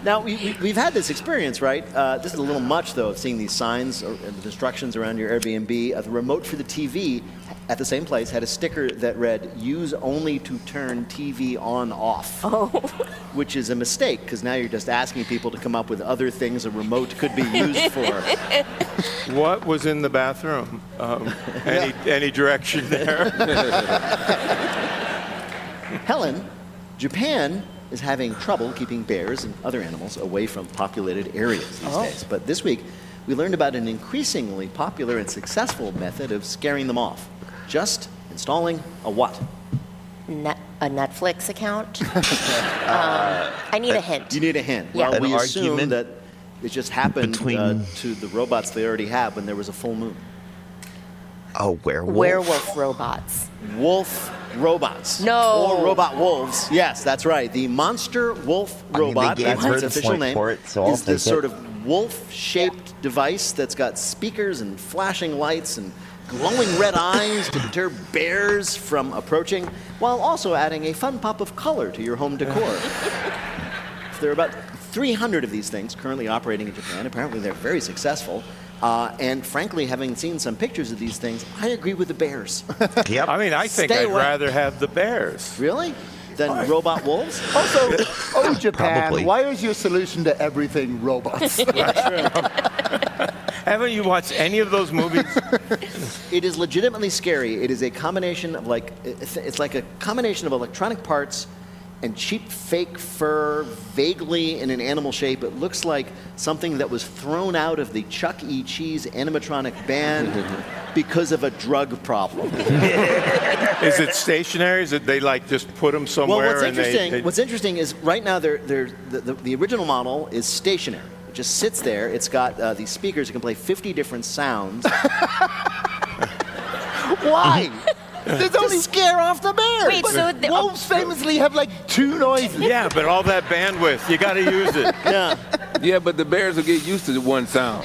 Now, we've had this experience, right? This is a little much, though, of seeing these signs and the instructions around your Airbnb. The remote for the TV at the same place had a sticker that read, use only to turn TV on off. Oh. Which is a mistake, because now you're just asking people to come up with other things a remote could be used for. What was in the bathroom? Any direction there? Helen, Japan is having trouble keeping bears and other animals away from populated areas these days. But this week, we learned about an increasingly popular and successful method of scaring them off. Just installing a what? A Netflix account? I need a hint. You need a hint. Yeah. Well, we An assume argument that it just happened between- to the robots they already have when there was a full moon. A werewolf? Werewolf robots. Wolf robots. No. Or robot wolves. Yes, that's right. The monster wolf robot, they gave that's her its the official point name, for it, so I'll is this take it. sort of wolf-shaped device that's got speakers and flashing lights and glowing red eyes to deter bears from approaching, while also adding a fun pop of color to your home decor. There are about 300 of these things currently operating in Japan. Apparently they're very successful. And frankly, having seen some pictures of these things, I agree with the bears. Yep. I mean, I think Stay I'd away. rather have the bears. Really? Than robot wolves? Also, Japan, Probably. why is your solution to everything robots? Haven't you watched any of those movies? It is legitimately scary. It is a combination of it's like a combination of electronic parts and cheap fake fur, vaguely in an animal shape. It looks like something that was thrown out of the Chuck E. Cheese animatronic band because of a drug problem. Is it stationary? Is it they like just put them somewhere? Well, what's interesting is right now the original model is stationary. It just sits there. It's got these speakers. It can play 50 different sounds. Why? There's only scare off the bears. Wait, so wolves famously have like 2 noises. Yeah, but all that bandwidth, you got to use it. Yeah, but the bears will get used to one sound.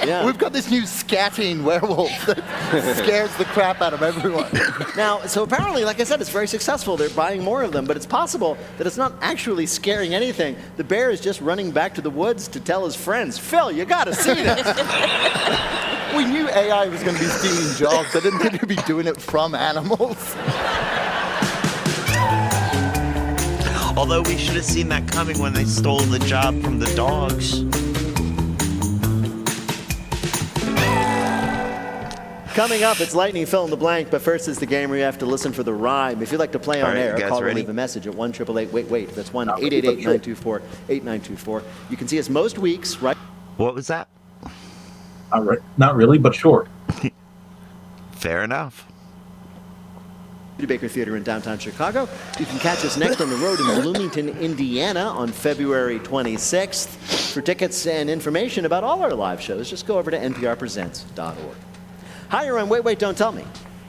Yeah. We've got this new scatting werewolf that scares the crap out of everyone. Now, so apparently, like I said, it's very successful. They're buying more of them, but it's possible that it's not actually scaring anything. The bear is just running back to the woods to tell his friends, Phil, you gotta see this. We knew AI was going to be stealing jobs. I didn't think it'd be doing it from animals. Although we should have seen that coming when they stole the job from the dogs. Coming up, it's Lightning Fill in the Blank, but first is the game where you have to listen for the rhyme. If you'd like to play on All right, air, you guys call or ready? leave a message at 1-888-WAIT-WAIT. That's 1-888-924-8924. You can see us most weeks, right? What was that? Not really, but sure. Fair enough. Baker Theater in downtown Chicago. You can catch us next on the road in Bloomington, Indiana on February 26th. For tickets and information about all our live shows, just go over to nprpresents.org. Hi, you're on Wait, Wait, Don't Tell Me.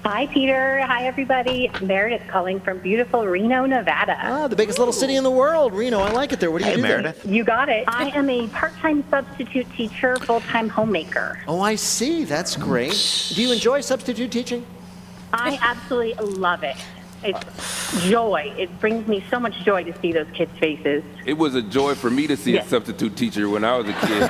Hi, Peter. Hi, everybody. Meredith calling from beautiful Reno, Nevada. Ah, the biggest little city in the world, Reno. I like it there. What do you do there? Meredith. You got it. I am a part-time substitute teacher, full-time homemaker. Oh, I see. That's great. Do you enjoy substitute teaching? I absolutely love it. It's joy. It brings me so much joy to see those kids' faces. It was a joy for me to see Yes. a substitute teacher when I was a kid.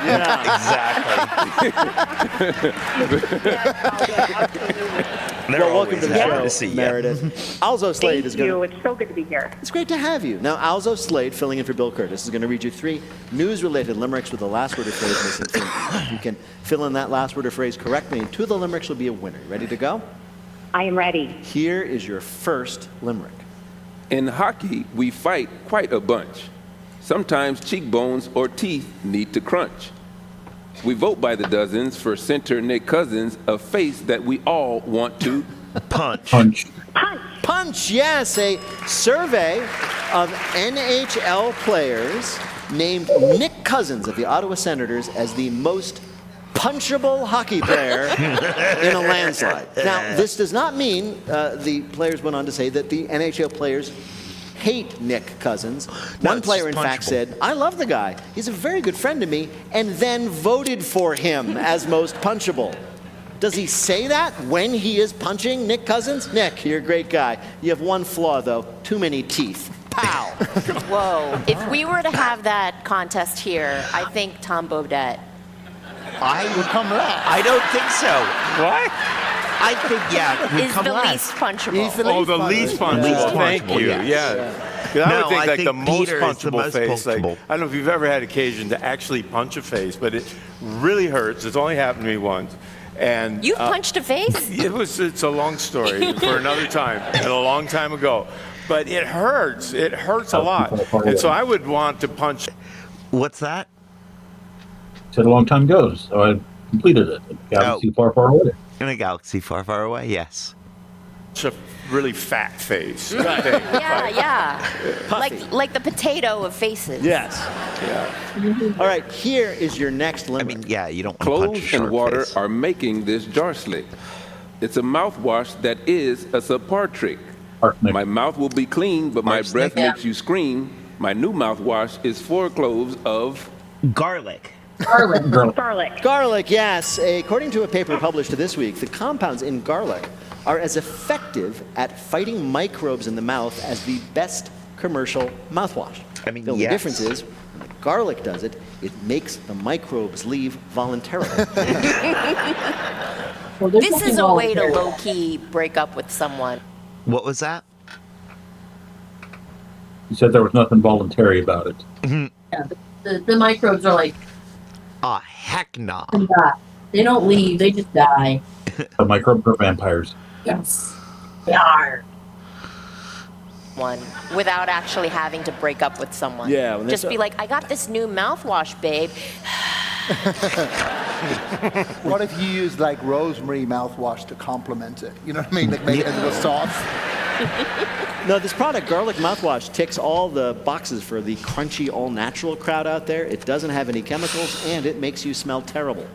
They're welcome to the always happy show, to see you. Meredith. Alzo Slade is going to... It's so good to be here. It's great to have you. Now, Alzo Slade, filling in for Bill Curtis, is going to read you 3 news-related limericks with the last word or phrase missing from them. If you can fill in that last word or phrase correctly, and 2 of the limericks will be a winner. Ready to go? I am ready. Here is your first limerick. In hockey, we fight quite a bunch. Sometimes cheekbones or teeth need to crunch. We vote by the dozens for center Nick Cousins, a face that we all want to punch. Punch, yes. A survey of NHL players named Nick Cousins of the Ottawa Senators as the most punchable hockey player in a landslide. Now, this does not mean, the players went on to say, that the NHL players hate Nick Cousins. One player, in fact, said, I love the guy. He's a very good friend to me, and then voted for him as most punchable. Does he say that when he is punching Nick Cousins? Nick, you're a great guy. You have one flaw, though. Too many teeth. Pow! Whoa. If we were to have that contest here, I think Tom Bodett. I would come last. I don't think so. What? I think, would Is come the last. least punchable. The least punchable. Thank you. Yeah. 'Cause I would think the most Peter is the punchable most face. Like, punchable. I don't know if you've ever had occasion to actually punch a face, but it really hurts. It's only happened to me once. And You've punched a face? It's a long story for another time and a long time ago. but it hurts. It hurts a lot. And so I would want to punch. What's that? Said a long time ago, so I completed it. A galaxy far, far away. In a galaxy far, far away, yes. It's a really fat face. Yeah. Like the potato of faces. Yes. Yeah. All right, here is your next limit. I mean, yeah, you don't want to punch a Clothes shark and water face. are making this jar slick. It's a mouthwash that is a subpar trick. My mouth will be clean, but my breath makes you scream. My new mouthwash is 4 cloves of garlic. Garlic, yes. According to a paper published this week, the compounds in garlic are as effective at fighting microbes in the mouth as the best commercial mouthwash. I mean, the only difference is, when the garlic does it, it makes the microbes leave voluntarily. This is a way to low-key break up with someone. What was that? You said there was nothing voluntary about it. Yeah, the microbes are like, oh, heck no. They don't leave, they just die. The microbes are vampires. Yes, they are. One without actually having to break up with someone. Yeah, just be like, I got this new mouthwash, babe. What if you use like rosemary mouthwash to complement it? You know what I mean? Like make it into a sauce. No, this product, garlic mouthwash, ticks all the boxes for the crunchy, all-natural crowd out there. It doesn't have any chemicals, and it makes you smell terrible.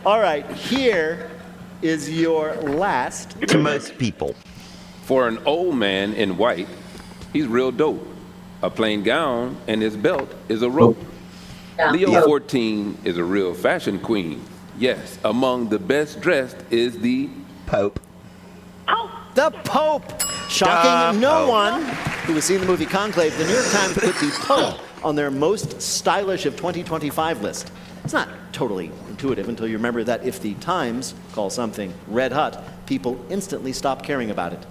All right, here is your last. To most people. For an old man in white, he's real dope. A plain gown and his belt is a rope. Yeah. Leo 14 is a real fashion queen. Yes, among the best dressed is the Pope. The Pope! Shocking no one who has seen the movie Conclave, the New York Times put the Pope on their most stylish of 2025 list. It's not totally intuitive until you remember that if the Times calls something red hot, people instantly stop caring about it.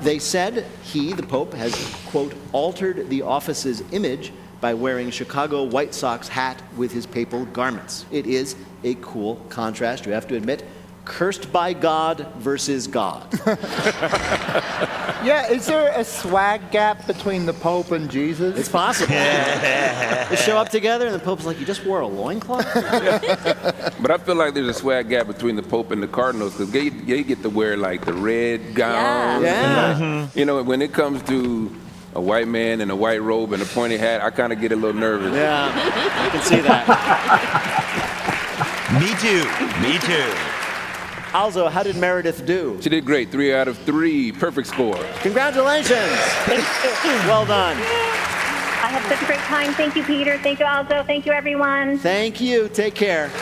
They said he, the Pope, has, quote, altered the office's image by wearing Chicago White Sox hat with his papal garments. It is a cool contrast, you have to admit. Cursed by God versus God. Yeah, is there a swag gap between the Pope and Jesus? It's possible. They show up together and the Pope's like, you just wore a loincloth? But I feel like there's a swag gap between the Pope and the Cardinals because they get to wear like the red gown. Yeah. You know, when it comes to a white man in a white robe and a pointy hat, I kind of get a little nervous. Yeah, I can see that. Me too. Also, how did Meredith do? She did great. 3 out of 3. Perfect score. Congratulations. Well done. I had such a great time. Thank you, Peter. Thank you, Alzo. Thank you, everyone. Thank you. Take care.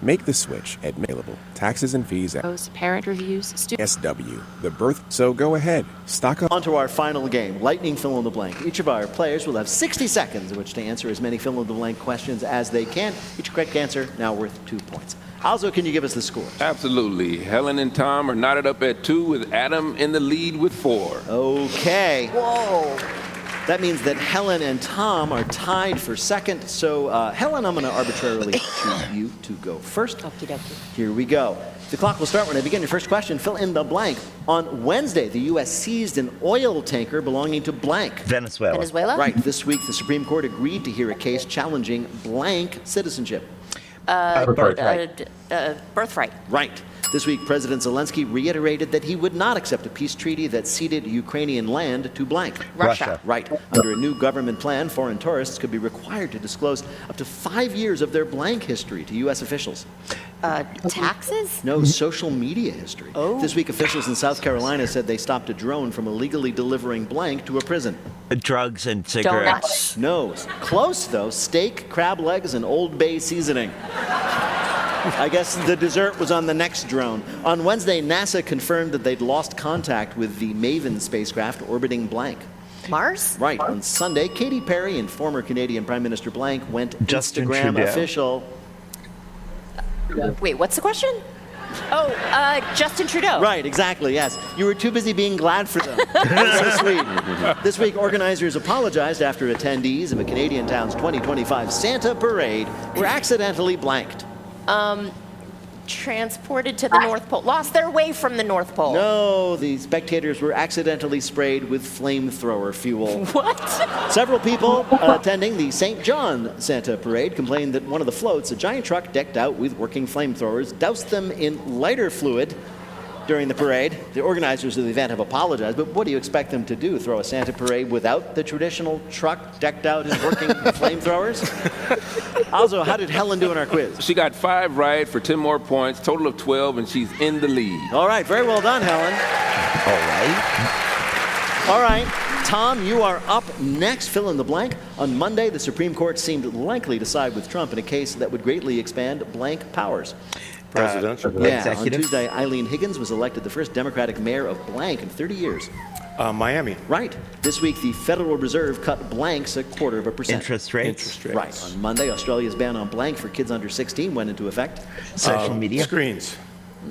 Make the switch at Available. Taxes and fees at Parent reviews, SW. The birth. So go ahead. Stock up. On to our final game, Lightning Fill in the Blank. Each of our players will have 60 seconds in which to answer as many fill in the blank questions as they can. Each correct answer now worth 2 points. Alzo, can you give us the score? Absolutely. Helen and Tom are knotted up at 2 with Adam in the lead with 4. Okay. Whoa. That means that Helen and Tom are tied for second. So, Helen, I'm going to arbitrarily choose you to go first. Okie dokie. Here we go. The clock will start when I begin your first question. Fill in the blank. On Wednesday, the U.S. seized an oil tanker belonging to blank. Venezuela? Right. This week, the Supreme Court agreed to hear a case challenging blank citizenship. Birthright. Right. This week, President Zelensky reiterated that he would not accept a peace treaty that ceded Ukrainian land to blank. Russia. Right. Under a new government plan, foreign tourists could be required to disclose up to 5 years of their blank history to U.S. officials. Taxes? No, social media history. Oh. This week, officials in South Carolina said they stopped a drone from illegally delivering blank to a prison. Drugs and cigarettes. No. Close, though. Steak, crab legs, and Old Bay seasoning. I guess the dessert was on the next drone. On Wednesday, NASA confirmed that they'd lost contact with the Maven spacecraft orbiting blank. Mars? Right. On Sunday, Katy Perry and former Canadian Prime Minister blank went Justin Instagram Trudeau. official. Wait, what's the question? Justin Trudeau. Right, exactly, yes. You were too busy being glad for them. That's so sweet. This week, organizers apologized after attendees of a Canadian town's 2025 Santa Parade were accidentally blanked. Transported to the North Pole. Lost their way from the North Pole. No, the spectators were accidentally sprayed with flamethrower fuel. What? Several people attending the St. John Santa Parade complained that one of the floats, a giant truck decked out with working flamethrowers, doused them in lighter fluid during the parade. The organizers of the event have apologized, but what do you expect them to do? Throw a Santa parade without the traditional truck decked out in working flamethrowers? Also, how did Helen do in our quiz? She got 5 right for 10 more points, total of 12, and she's in the lead. All right, very well done, Helen. All right, Tom, you are up next. Fill in the blank. On Monday, the Supreme Court seemed likely to side with Trump in a case that would greatly expand blank powers. Presidential. On Tuesday, Eileen Higgins was elected the first Democratic mayor of blank in 30 years. Miami. Right. This week, the Federal Reserve cut blanks 0.25%. Interest rates. Right. On Monday, Australia's ban on blank for kids under 16 went into effect. Social media. Screens.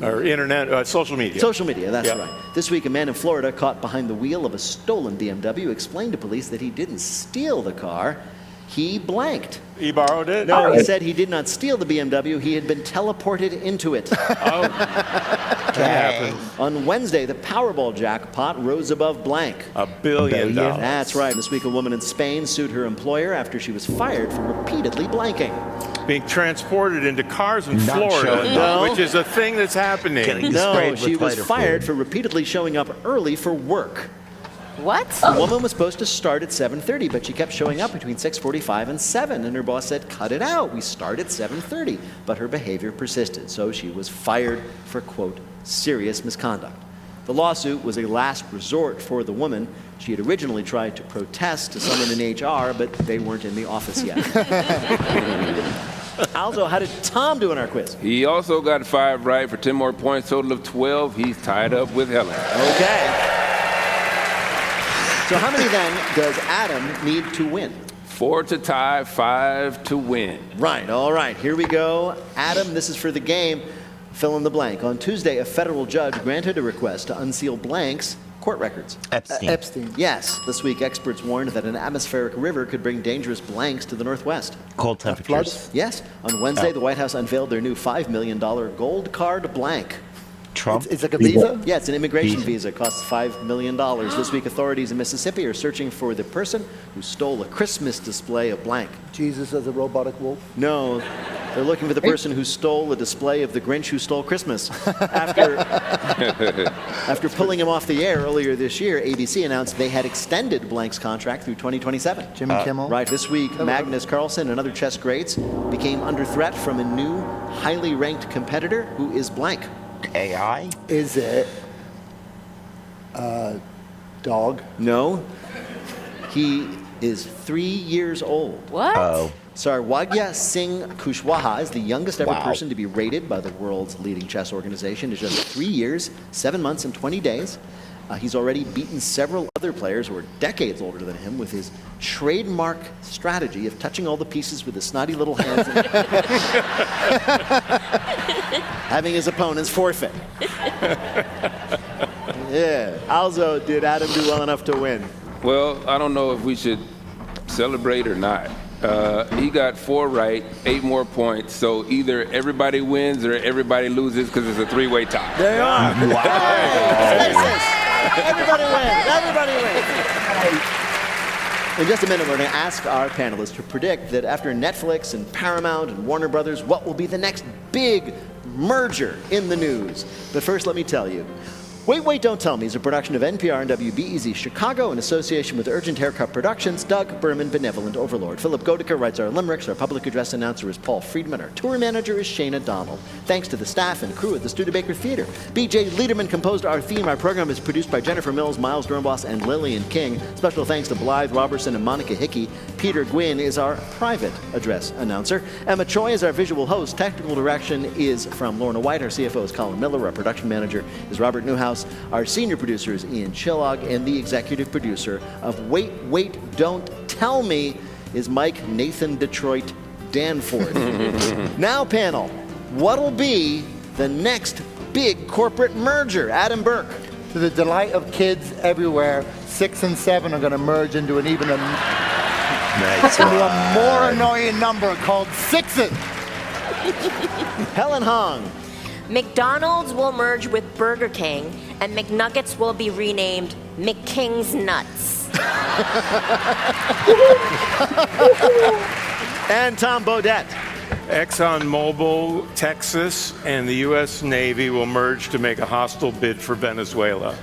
Or internet, social media. Social media, that's right. This week, a man in Florida caught behind the wheel of a stolen BMW explained to police that he didn't steal the car. He blanked. He borrowed it? No, he said he did not steal the BMW. He had been teleported into it. On Wednesday, the Powerball jackpot rose above blank. $1 billion. That's right. This week, a woman in Spain sued her employer after she was fired for repeatedly blanking. Being transported into cars in Florida, which is a thing that's happening. No, she was fired for repeatedly showing up early for work. What? The woman was supposed to start at 7:30, but she kept showing up between 6:45 and 7, and her boss said, cut it out, we start at 7:30. But her behavior persisted, so she was fired for, quote, serious misconduct. The lawsuit was a last resort for the woman. She had originally tried to protest to someone in HR, but they weren't in the office yet. Also, how did Tom do in our quiz? He also got 5 right for 10 more points, total of 12. He's tied up with Helen. Okay. So how many then does Adam need to win? 4 to tie, 5 to win. Right, all right, here we go. Adam, this is for the game. Fill in the blank. On Tuesday, a federal judge granted a request to unseal blanks court records. Epstein. Yes. This week, experts warned that an atmospheric river could bring dangerous blanks to the Northwest. Cold temperatures. Floods? Yes. On Wednesday, the White House unveiled their new $5 million gold card blank. Trump? It's like a visa? Yeah, it's an immigration visa. It costs $5 million. This week, authorities in Mississippi are searching for the person who stole a Christmas display of blank. Jesus as a robotic wolf? No, they're looking for the person who stole a display of the Grinch Who Stole Christmas. After pulling him off the air earlier this year, ABC announced they had extended Blank's contract through 2027. Jimmy Kimmel? Right, this week, Magnus Carlsen and other chess greats became under threat from a new, highly ranked competitor who is blank. AI? Is it dog? No. He is 3 years old. What? Oh. Sarwagya Singh Kushwaha is the youngest ever person to be rated by the world's leading chess organization. It's just 3 years, 7 months, and 20 days. He's already beaten several other players who are decades older than him with his trademark strategy of touching all the pieces with his snotty little hands and having his opponents forfeit. Yeah. Also, did Adam do well enough to win? Well, I don't know if we should celebrate or not. He got 4 right, 8 more points. So either everybody wins or everybody loses because it's a 3-way tie. There you are. Wow. Everybody wins. Everybody wins. In just a minute, we're going to ask our panelists to predict that after Netflix and Paramount and Warner Brothers, what will be the next big merger in the news. But first, let me tell you. Wait, Wait, Don't Tell Me is a production of NPR and WBEZ Chicago in association with Urgent Haircut Productions, Doug Berman, Benevolent Overlord. Philip Goediker writes our limericks. Our public address announcer is Paul Friedman. Our tour manager is Shana Donald. Thanks to the staff and crew at the Studebaker Theater. B.J. Liederman composed our theme. Our program is produced by Jennifer Mills, Miles Dornbos, and Lillian King. Special thanks to Blythe Robertson and Monica Hickey. Peter Gwynn is our private address announcer. Emma Choi is our visual host. Technical direction is from Lorna White. Our CFO is Colin Miller. Our production manager is Robert Newhouse. Our senior producer is Ian Chillog, and the executive producer of Wait, Wait, Don't Tell Me is Mike Nathan Detroit Danford. Now, panel, what'll be the next big corporate merger? Adam Burke. To the delight of kids everywhere, 6 and 7 are going to merge into an even Nice into a more annoying number called Sixes. Helen Hong. McDonald's will merge with Burger King, and McNuggets will be renamed McKing's Nuts. And Tom Bodette. ExxonMobil, Texas, and the U.S. Navy will merge to make a hostile bid for Venezuela.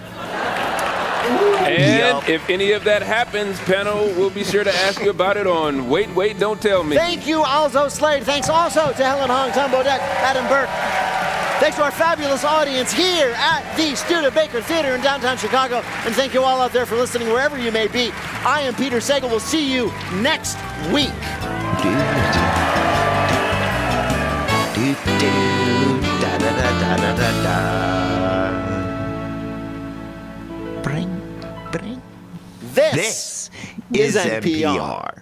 And if any of that happens, panel will be sure to ask you about it on Wait, Don't Tell Me. Thank you, Alzo Slade. Thanks also to Helen Hong, Tom Bodette, Adam Burke. Thanks to our fabulous audience here at the Studebaker Theater in downtown Chicago. And thank you all out there for listening wherever you may be. I am Peter Sagal. We'll see you next week. This is NPR.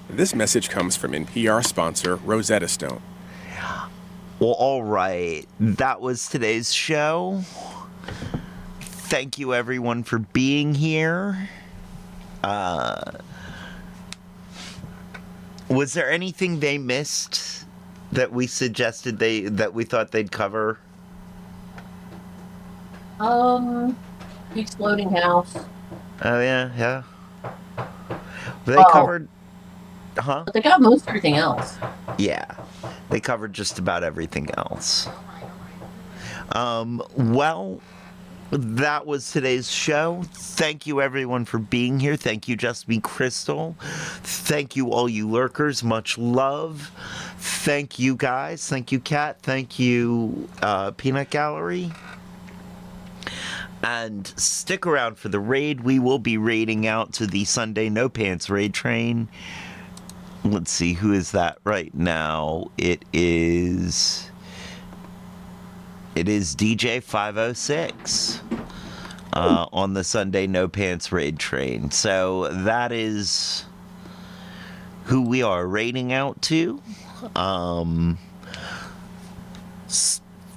This message comes from NPR sponsor Rosetta Stone. Well, all right. That was today's show. Thank you, everyone, for being here. Was there anything they missed that we suggested that we thought they'd cover? The exploding house. Oh, yeah. They covered... Huh? But they got most everything else. Yeah. They covered just about everything else. Well, that was today's show. Thank you, everyone, for being here. Thank you, Just Me Crystal. Thank you, all you lurkers. Much love. Thank you, guys. Thank you, Kat. Thank you, Peanut Gallery. And stick around for the raid. We will be raiding out to the Sunday No Pants raid train. Let's see, who is that right now? It is DJ 506 on the Sunday No Pants raid train. So that is who we are raiding out to.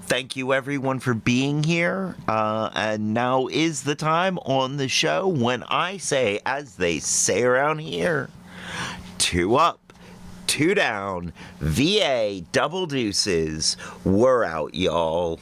Thank you, everyone, for being here. And now is the time on the show when I say, as they say around here, 2 up, 2 down, VA, double deuces. We're out, y'all.